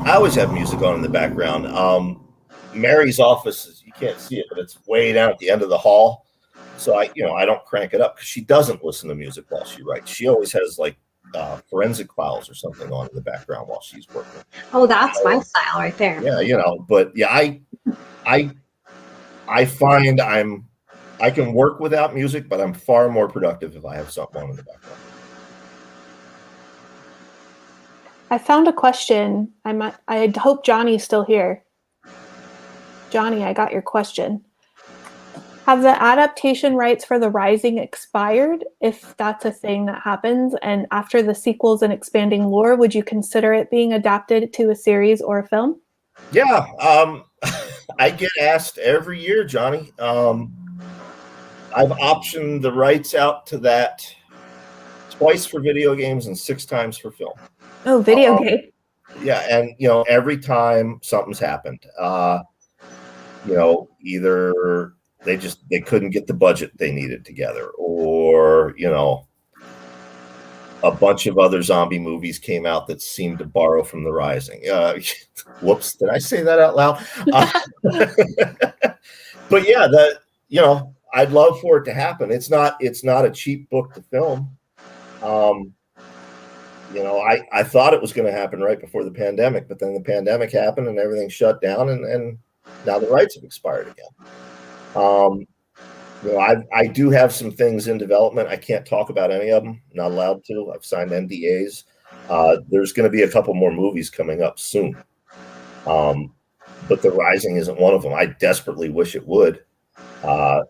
always have music on in the background. Mary's office, you can't see it, but it's way down at the end of the hall. So I don't crank it up because she doesn't listen to music while she writes. She always has like forensic files or something on in the background while she's working. Oh, that's my style right there. Yeah, but yeah, I find I can work without music, but I'm far more productive if I have something on in the background. I found a question. I hope Johnny's still here. Johnny, I got your question. Have the adaptation rights for The Rising expired? If that's a thing that happens, and after the sequels and expanding lore, would you consider it being adapted to a series or a film? Yeah, I get asked every year, Johnny. I've optioned the rights out to that twice for video games and 6 times for film. Oh, video game. Yeah, and every time something's happened. Either they couldn't get the budget they needed together, or a bunch of other zombie movies came out that seemed to borrow from The Rising. Whoops, did I say that out loud? But yeah, I'd love for it to happen. It's not a cheap book to film. I thought it was going to happen right before the pandemic, but then the pandemic happened and everything shut down, and now the rights have expired again. I do have some things in development. I can't talk about any of them. Not allowed to. I've signed NDAs. There's going to be a couple more movies coming up soon. But The Rising isn't one of them. I desperately wish it would. A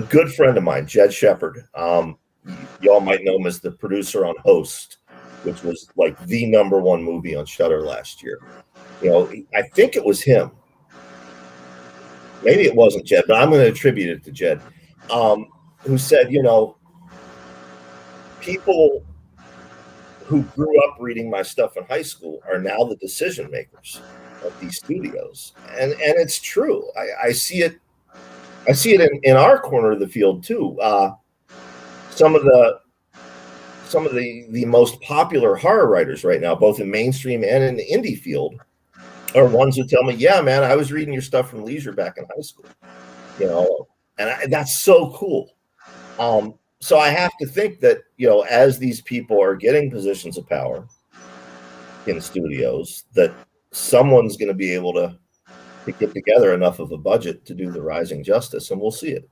good friend of mine, Jed Shepard, y'all might know him as the producer on Host, which was like the #1 movie on Shudder last year. I think it was him maybe it wasn't Jed, but I'm going to attribute it to Jed, who said, people who grew up reading my stuff in high school are now the decision makers of these studios, and it's true. I see it. I see it in our corner of the field too. Some of the most popular horror writers right now, both in mainstream and in the indie field, are ones who tell me, "Yeah, man, I was reading your stuff from leisure back in high school," and that's so cool. So I have to think that, as these people are getting positions of power in studios, that someone's going to be able to get together enough of a budget to do The Rising Justice, and we'll see it.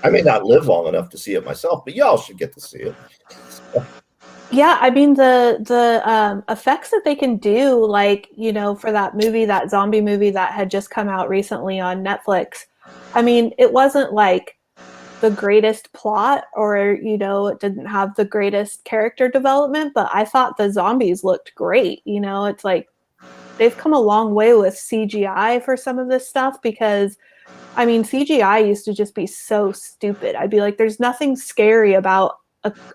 I may not live long enough to see it myself, but y'all should get to see it. Yeah, I mean the effects that they can do, like, for that movie, that zombie movie that had just come out recently on Netflix. I mean, it wasn't like the greatest plot, or it didn't have the greatest character development, but I thought the zombies looked great. It's like they've come a long way with CGI for some of this stuff, because I mean, CGI used to just be so stupid. I'd be like, there's nothing scary about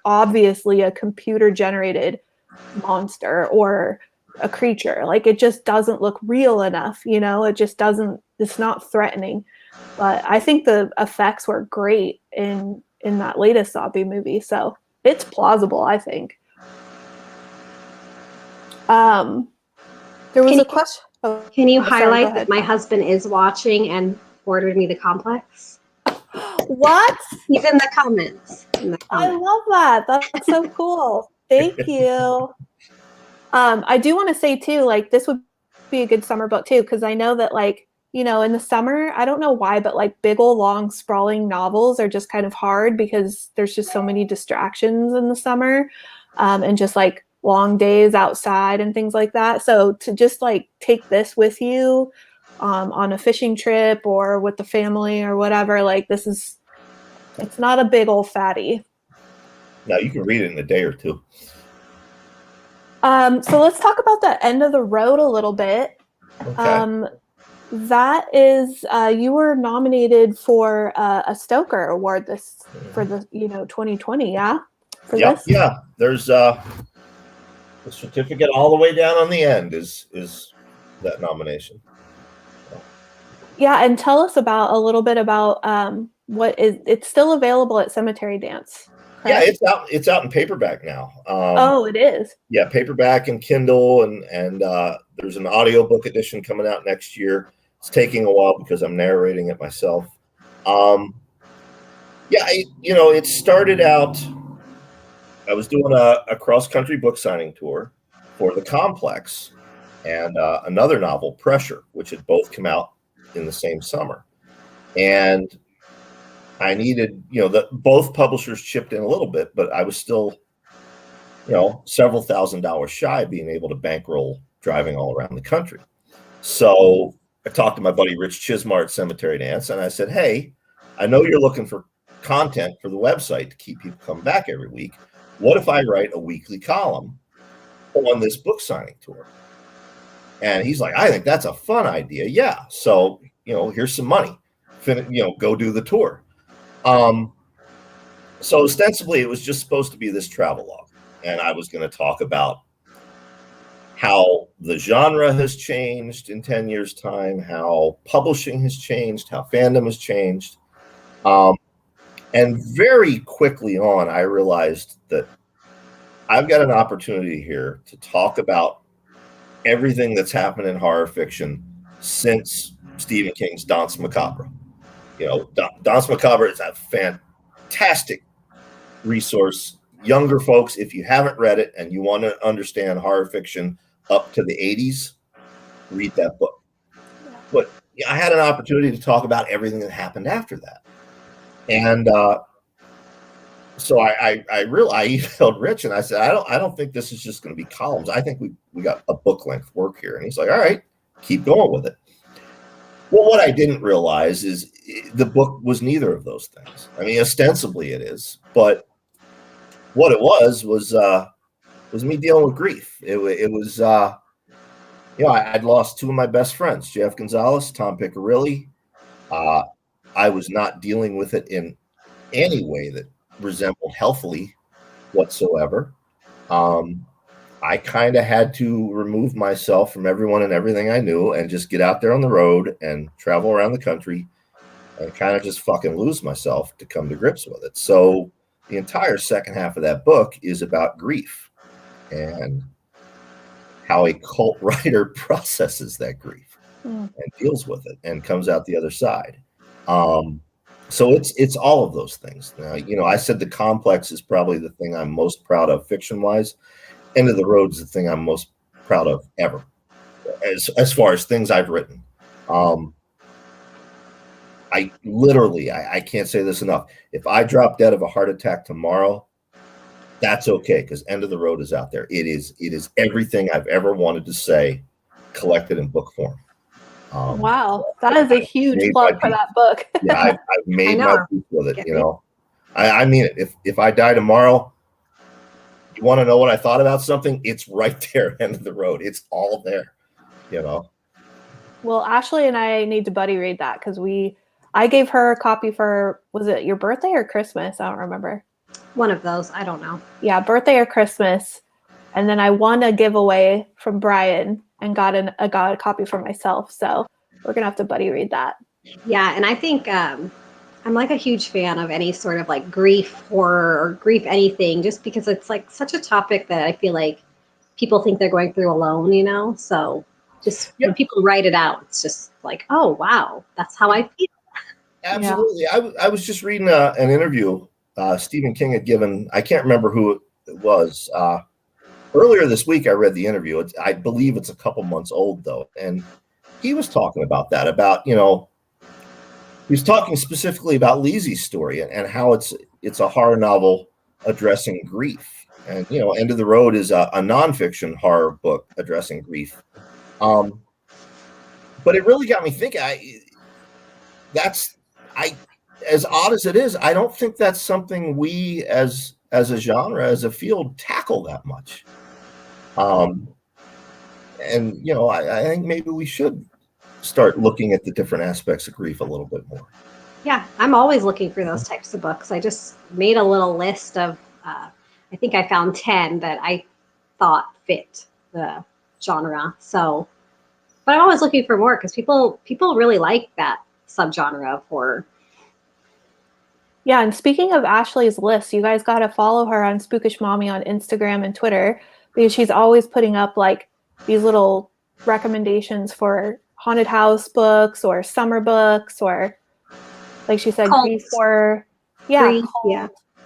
obviously a computer generated monster or a creature. Like, it just doesn't look real enough. It just doesn't, it's not threatening. But I think the effects were great in that latest zombie movie, so it's plausible, I think. There was a question. Can you highlight that my husband is watching and ordered me the complex? What? He's in the comments. I love that. That's so cool. Thank you. I do want to say too, like, this would be a good summer book too, because I know that, like, in the summer, I don't know why, but like big old long sprawling novels are just kind of hard because there's just so many distractions in the summer, and just like long days outside and things like that. So to just like take this with you on a fishing trip or with the family or whatever, like, it's not a big old fatty. No, you can read it in a day or two. So let's talk about the end of the road a little bit. Okay. That is, you were nominated for a Stoker Award for the 2020, yeah? Yep, this? Yeah. There's the certificate all the way down on the end is that nomination. Yeah, and tell us a little bit about it's still available at Cemetery Dance. Correct? Yeah, it's out in paperback now. It is. Yeah, paperback and Kindle, and there's an audiobook edition coming out next year. It's taking a while because I'm narrating it myself. It started out, I was doing a cross-country book signing tour for The Complex and another novel, Pressure, which had both come out in the same summer. And I needed, both publishers chipped in a little bit, but I was still, several $1,000s shy of being able to bankroll driving all around the country. So I talked to my buddy Rich Chizmar at Cemetery Dance, and I said, hey, I know you're looking for content for the website to keep people coming back every week. What if I write a weekly column on this book signing tour? And he's like, I think that's a fun idea. Yeah. So, here's some money. Go do the tour. So ostensibly it was just supposed to be this travelogue, and I was going to talk about how the genre has changed in 10 years' time, how publishing has changed, how fandom has changed. And very quickly on, I realized that I've got an opportunity here to talk about everything that's happened in horror fiction since Stephen King's Danse Macabre. Danse Macabre is a fantastic resource. Younger folks, if you haven't read it and you want to understand horror fiction up to the 80s, read that book. But I had an opportunity to talk about everything that happened after that. And so I emailed Rich and I said, I don't think this is just going to be columns. I think we got a book length work here. And he's like, all right, keep going with it. Well, what I didn't realize is the book was neither of those things. I mean, ostensibly it is, but what it was me dealing with grief. It was, I'd lost two of my best friends, Jeff Gonzalez, Tom Piccirilli, I was not dealing with it in any way that resembled healthily whatsoever. I kind of had to remove myself from everyone and everything I knew and just get out there on the road and travel around the country and kind of just fucking lose myself to come to grips with it. So the entire second half of that book is about grief and how a cult writer processes that grief and deals with it and comes out the other side. So it's all of those things. Now, I said the complex is probably the thing I'm most proud of fiction-wise. End of the Road is the thing I'm most proud of ever, as far as things I've written. I literally, I can't say this enough. If I drop dead of a heart attack tomorrow, that's okay, because End of the Road is out there. It is everything I've ever wanted to say, collected in book form. Wow, that is a huge plug for that book. Yeah, I've made my peace with it. I mean it. If I die tomorrow, you want to know what I thought about something? It's right there, End of the Road. It's all there. Well, Ashley and I need to buddy read that because I gave her a copy for, was it your birthday or Christmas? I don't remember. One of those. I don't know. Yeah, birthday or Christmas. And then I won a giveaway from Brian and got a copy for myself. So we're going to have to buddy read that. Yeah, and I think I'm like a huge fan of any sort of like grief horror or grief anything, just because it's like such a topic that I feel like people think they're going through alone, So just when people write it out, it's just like, oh, wow, that's how I feel. Absolutely. Yeah. I was just reading an interview Stephen King had given. I can't remember who it was. Earlier this week, I read the interview. I believe it's a couple months old, though. And he was talking about that, he was talking specifically about Lizzie's story and how it's a horror novel addressing grief. And, End of the Road is a nonfiction horror book addressing grief. But it really got me thinking, as odd as it is, I don't think that's something we as a genre, as a field, tackle that much. And I think maybe we should start looking at the different aspects of grief a little bit more. Yeah, I'm always looking for those types of books. I just made a little list of, I think I found 10 that I thought fit the genre. So, but I'm always looking for more because people really like that subgenre of horror. Yeah, and speaking of Ashley's list, you guys got to follow her on Spookish Mommy on Instagram and Twitter because she's always putting up like these little recommendations for haunted house books or summer books or, like she said, grief horror. Yeah,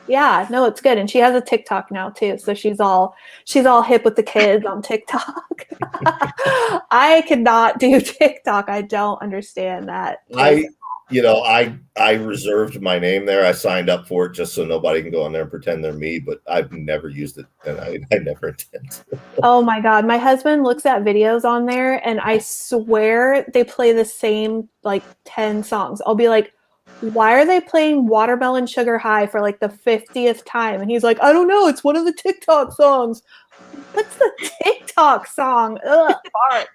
yeah. No, it's good, and she has a TikTok now too, so she's all hip with the kids on TikTok. I cannot do TikTok. I don't understand that. I reserved my name there. I signed up for it just so nobody can go on there and pretend they're me, but I've never used it, and I never intend to. Oh my God. My husband looks at videos on there, and I swear they play the same, like, 10 songs. I'll be like, why are they playing Watermelon Sugar High for, like, the 50th time? And he's like, I don't know. It's one of the TikTok songs. What's the TikTok song? Ugh, fart.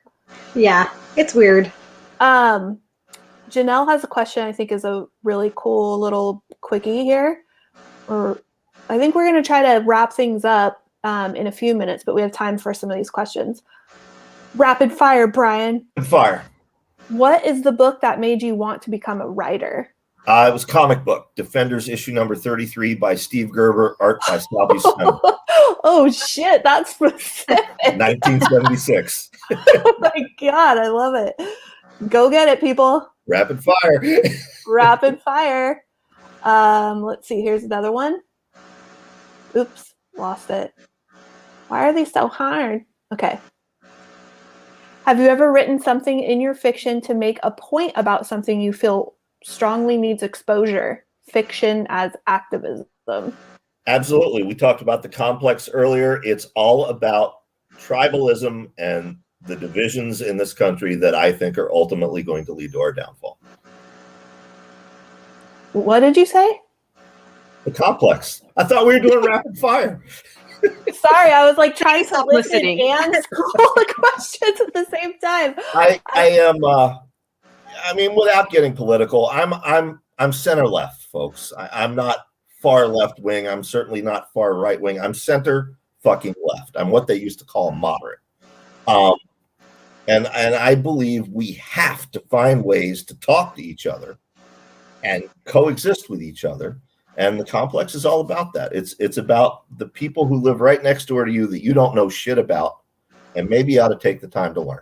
Yeah, it's weird. Janelle has a question I think is a really cool little quickie here. Or I think we're going to try to wrap things up in a few minutes, but we have time for some of these questions. Rapid fire, Brian. Rapid fire. What is the book that made you want to become a writer? It was comic book, Defenders issue number 33 by Steve Gerber, art by Slavi Sven. Oh shit, that's specific. 1976. Oh my God, I love it. Go get it, people. Rapid fire. Rapid fire. Let's see. Here's another one. Oops, lost it. Why are they so hard? Okay. Have you ever written something in your fiction to make a point about something you feel strongly needs exposure? Fiction as activism. Absolutely. We talked about the complex earlier. It's all about tribalism and the divisions in this country that I think are ultimately going to lead to our downfall. What did you say? The complex. I thought we were doing rapid fire. Sorry, I was like trying to listen listening. and scroll the questions at the same time. I am. I mean, without getting political, I'm center left, folks. I'm not far left wing. I'm certainly not far right wing. I'm center fucking left. I'm what they used to call a moderate. And I believe we have to find ways to talk to each other and coexist with each other. And the complex is all about that. It's about the people who live right next door to you that you don't know shit about, and maybe you ought to take the time to learn.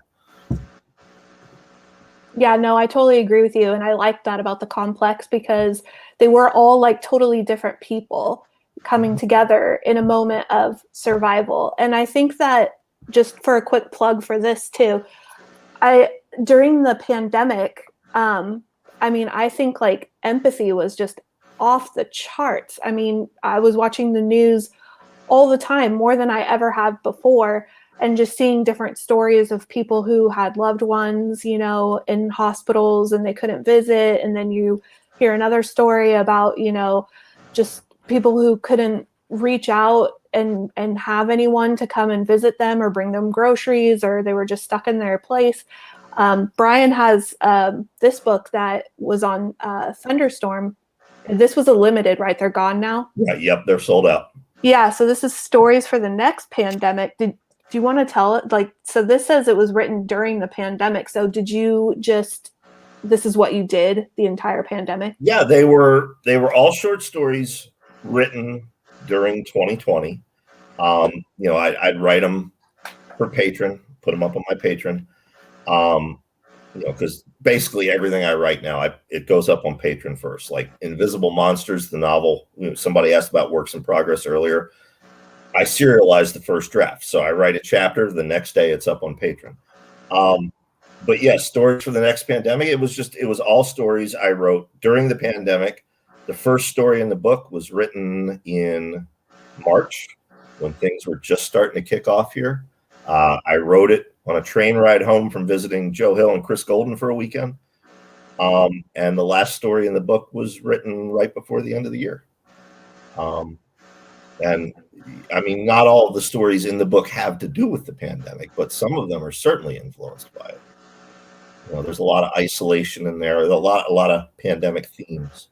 Yeah, no, I totally agree with you. And I like that about the complex because they were all like totally different people coming together in a moment of survival. And I think that, just for a quick plug for this too, during the pandemic, I mean, I think like empathy was just off the charts. I mean, I was watching the news all the time, more than I ever have before, and just seeing different stories of people who had loved ones, you know, in hospitals and they couldn't visit. And then you hear another story about, you know, just people who couldn't reach out and have anyone to come and visit them or bring them groceries, or they were just stuck in their place. Brian has this book that was on Thunderstorm. This was a limited, right? They're gone now? Yeah, yep, they're sold out. Yeah, so this is Stories for the Next Pandemic. Do you want to tell it? Like, so this says it was written during the pandemic. So did you just, this is what you did the entire pandemic? Yeah, they were all short stories written during 2020. You know, I'd write them for Patreon, put them up on my Patreon. You know, because basically everything I write now, it goes up on Patreon first. Like Invisible Monsters, the novel. You know, somebody asked about works in progress earlier. I serialize the first draft, so I write a chapter. The next day, it's up on Patreon. But yeah, Stories for the Next Pandemic. It was all stories I wrote during the pandemic. The first story in the book was written in March when things were just starting to kick off here. I wrote it on a train ride home from visiting Joe Hill and Chris Golden for a weekend. And the last story in the book was written right before the end of the year. And I mean, not all of the stories in the book have to do with the pandemic, but some of them are certainly influenced by it. You know, there's a lot of isolation in there, a lot of pandemic themes.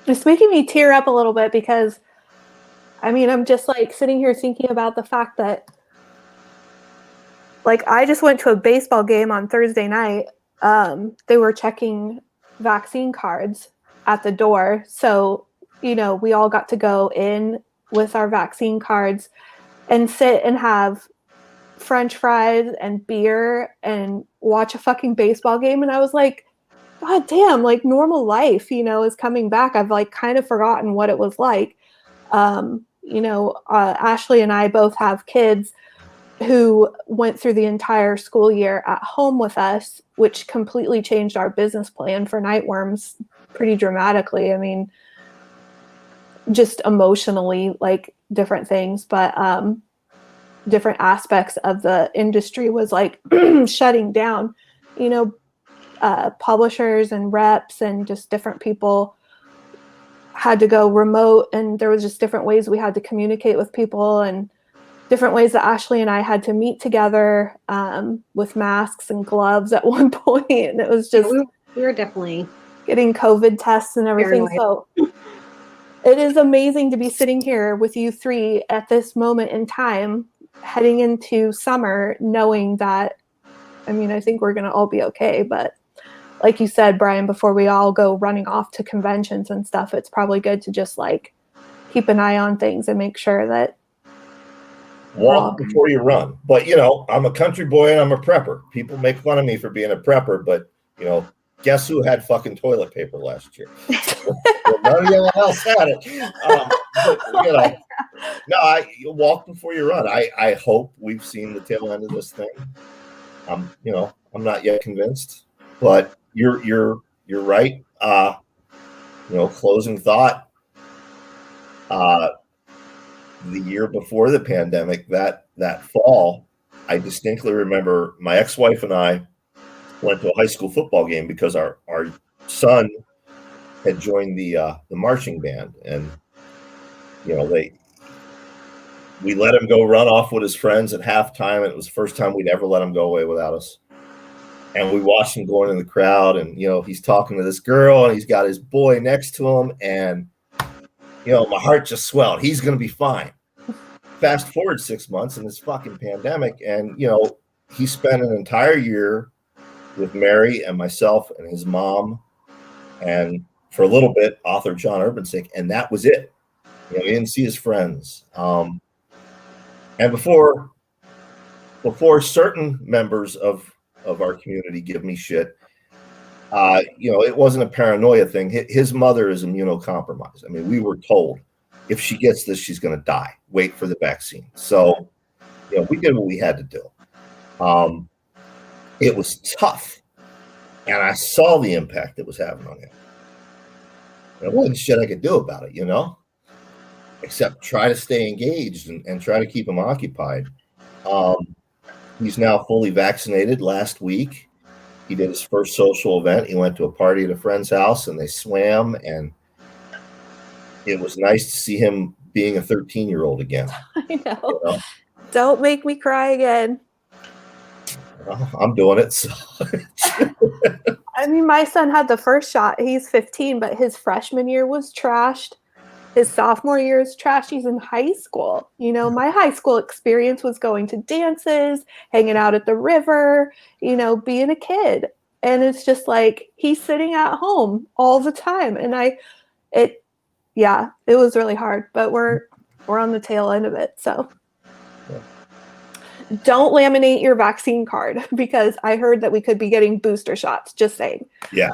It's making me tear up a little bit because, I mean, I'm just like sitting here thinking about the fact that, like, I just went to a baseball game on Thursday night. They were checking vaccine cards at the door. So, you know, we all got to go in with our vaccine cards and sit and have French fries and beer and watch a fucking baseball game. And I was like, God damn, like normal life, you know, is coming back. I've like kind of forgotten what it was like. You know, Ashley and I both have kids who went through the entire school year at home with us, which completely changed our business plan for Nightworms pretty dramatically. I mean, just emotionally, like different things, but different aspects of the industry was like shutting down, you know, publishers and reps and just different people had to go remote, and there was just different ways we had to communicate with people and different ways that Ashley and I had to meet together with masks and gloves at one point. And it was just, we were definitely getting COVID tests and everything. paranoid. So it is amazing to be sitting here with you three at this moment in time, heading into summer, knowing that, I mean, I think we're going to all be okay. But like you said, Brian, before we all go running off to conventions and stuff, it's probably good to just like keep an eye on things and make sure that walk before you run. But, you know, I'm a country boy and I'm a prepper. People make fun of me for being a prepper, but, you know, guess who had fucking toilet paper last year? Well, none of y'all else had it. But, you know, no, you walk before you run. I hope we've seen the tail end of this thing. You know, I'm not yet convinced, but you're right. You know, closing thought. The year before the pandemic, that fall, I distinctly remember my ex-wife and I went to a high school football game because our son had joined the marching band, and you know we let him go run off with his friends at halftime, and it was the first time we'd ever let him go away without us. And we watched him going in the crowd, and he's talking to this girl, and he's got his boy next to him, and my heart just swelled. He's going to be fine. Fast forward 6 months in this fucking pandemic, and he spent an entire year with Mary and myself and his mom, and for a little bit, author John Urbansick, and that was it. He didn't see his friends. And before certain members of our community give me shit, it wasn't a paranoia thing. His mother is immunocompromised. I mean, we were told if she gets this, she's going to die. Wait for the vaccine. So, we did what we had to do. It was tough, and I saw the impact it was having on him. There wasn't shit I could do about it, except try to stay engaged and try to keep him occupied. He's now fully vaccinated. Last week, he did his first social event. He went to a party at a friend's house, and they swam, and it was nice to see him being a 13-year-old again. I know. Don't make me cry again. Well, I'm doing it. So. I mean, my son had the first shot. He's 15, but his freshman year was trashed. His sophomore year is trashed. He's in high school. My high school experience was going to dances, hanging out at the river, being a kid. And it's just like he's sitting at home all the time. And it was really hard, but we're on the tail end of it. So don't laminate your vaccine card, because I heard that we could be getting booster shots. Just saying. Yeah.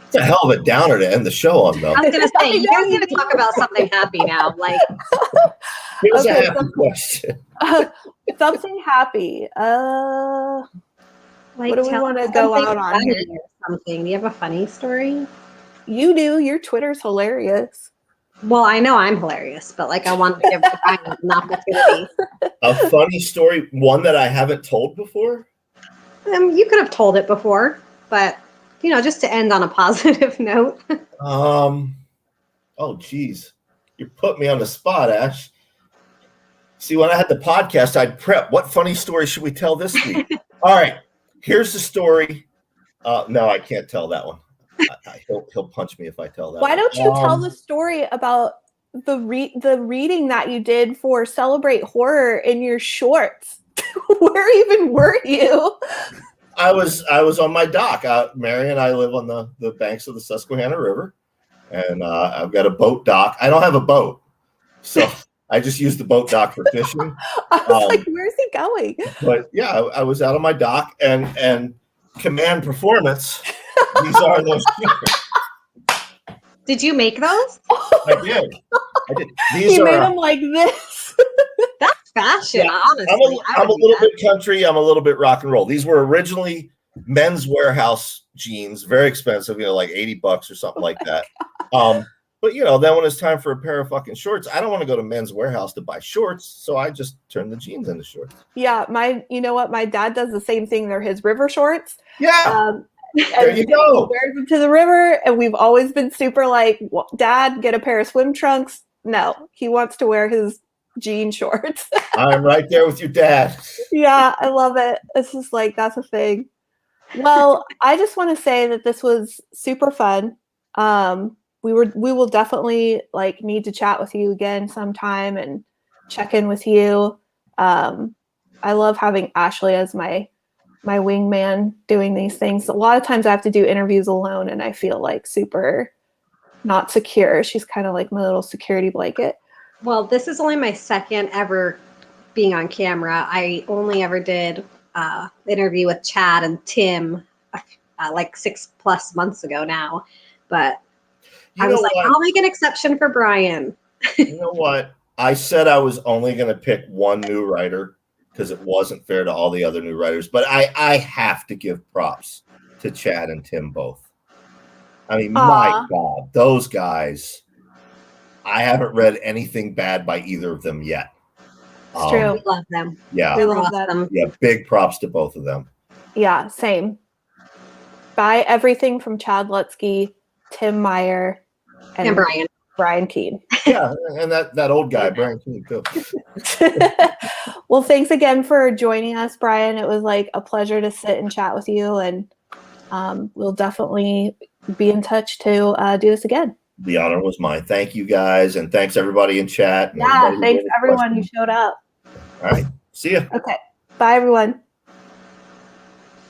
It's a hell of a downer to end the show on, though. I was going to say, you're going to talk about something happy now. Like, here's a happy question. Something happy. What do we want to go out on here? Something. Do you have a funny story? You do. Your Twitter's hilarious. Well, I know I'm hilarious, but I want to give Brian an opportunity. A funny story, one that I haven't told before? You could have told it before, but just to end on a positive note. Oh, geez. You put me on the spot, Ash. See, when I had the podcast, I'd prep. What funny story should we tell this week? All right. Here's the story. No, I can't tell that one. He'll punch me if I tell that. Why don't you tell the story about the reading that you did for Celebrate Horror in your shorts? Where even were you? I was on my dock. Mary and I live on the banks of the Susquehanna River, and I've got a boat dock. I don't have a boat, so I just use the boat dock for fishing. I was like, where's he going? But yeah, I was out on my dock, and Command Performance. These are those shirts. Did you make those? I did. These he made them like this. That's fashion, yeah, honestly. I'm a little bit country. I'm a little bit rock and roll. These were originally Men's Warehouse jeans, very expensive, like $80 or something like that. But then when it's time for a pair of fucking shorts, I don't want to go to Men's Warehouse to buy shorts, so I just turn the jeans into shorts. Yeah, you know what? My dad does the same thing. They're his river shorts. Yeah. There you go. He wears them to the river, and we've always been super like, Dad, get a pair of swim trunks. No, he wants to wear his jean shorts. I'm right there with your dad. Yeah, I love it. It's just like, that's a thing. Well, I just want to say that this was super fun. We will definitely need to chat with you again sometime and check in with you. I love having Ashley as my wingman doing these things. A lot of times I have to do interviews alone, and I feel super not secure. She's kind of like my little security blanket. Well, this is only my second ever being on camera. I only ever did the interview with Chad and Tim 6+ months ago now. But I was like, I'll make an exception for Brian. You know what? I said I was only going to pick one new writer because it wasn't fair to all the other new writers. But I have to give props to Chad and Tim both. I mean, my God, those guys, I haven't read anything bad by either of them yet. It's true. We love them. Yeah. We love them. Yeah, big props to both of them. Yeah, same. Buy everything from Chad Lutsky, Tim Meyer, and Brian. Brian Keene. Yeah, and that old guy, Brian Keene, too. Well, thanks again for joining us, Brian. It was like a pleasure to sit and chat with you, and we'll definitely be in touch to do this again. The honor was mine. Thank you guys, and thanks everybody in chat. And Yeah, thanks everyone who showed up. All right, see ya. Okay, bye everyone.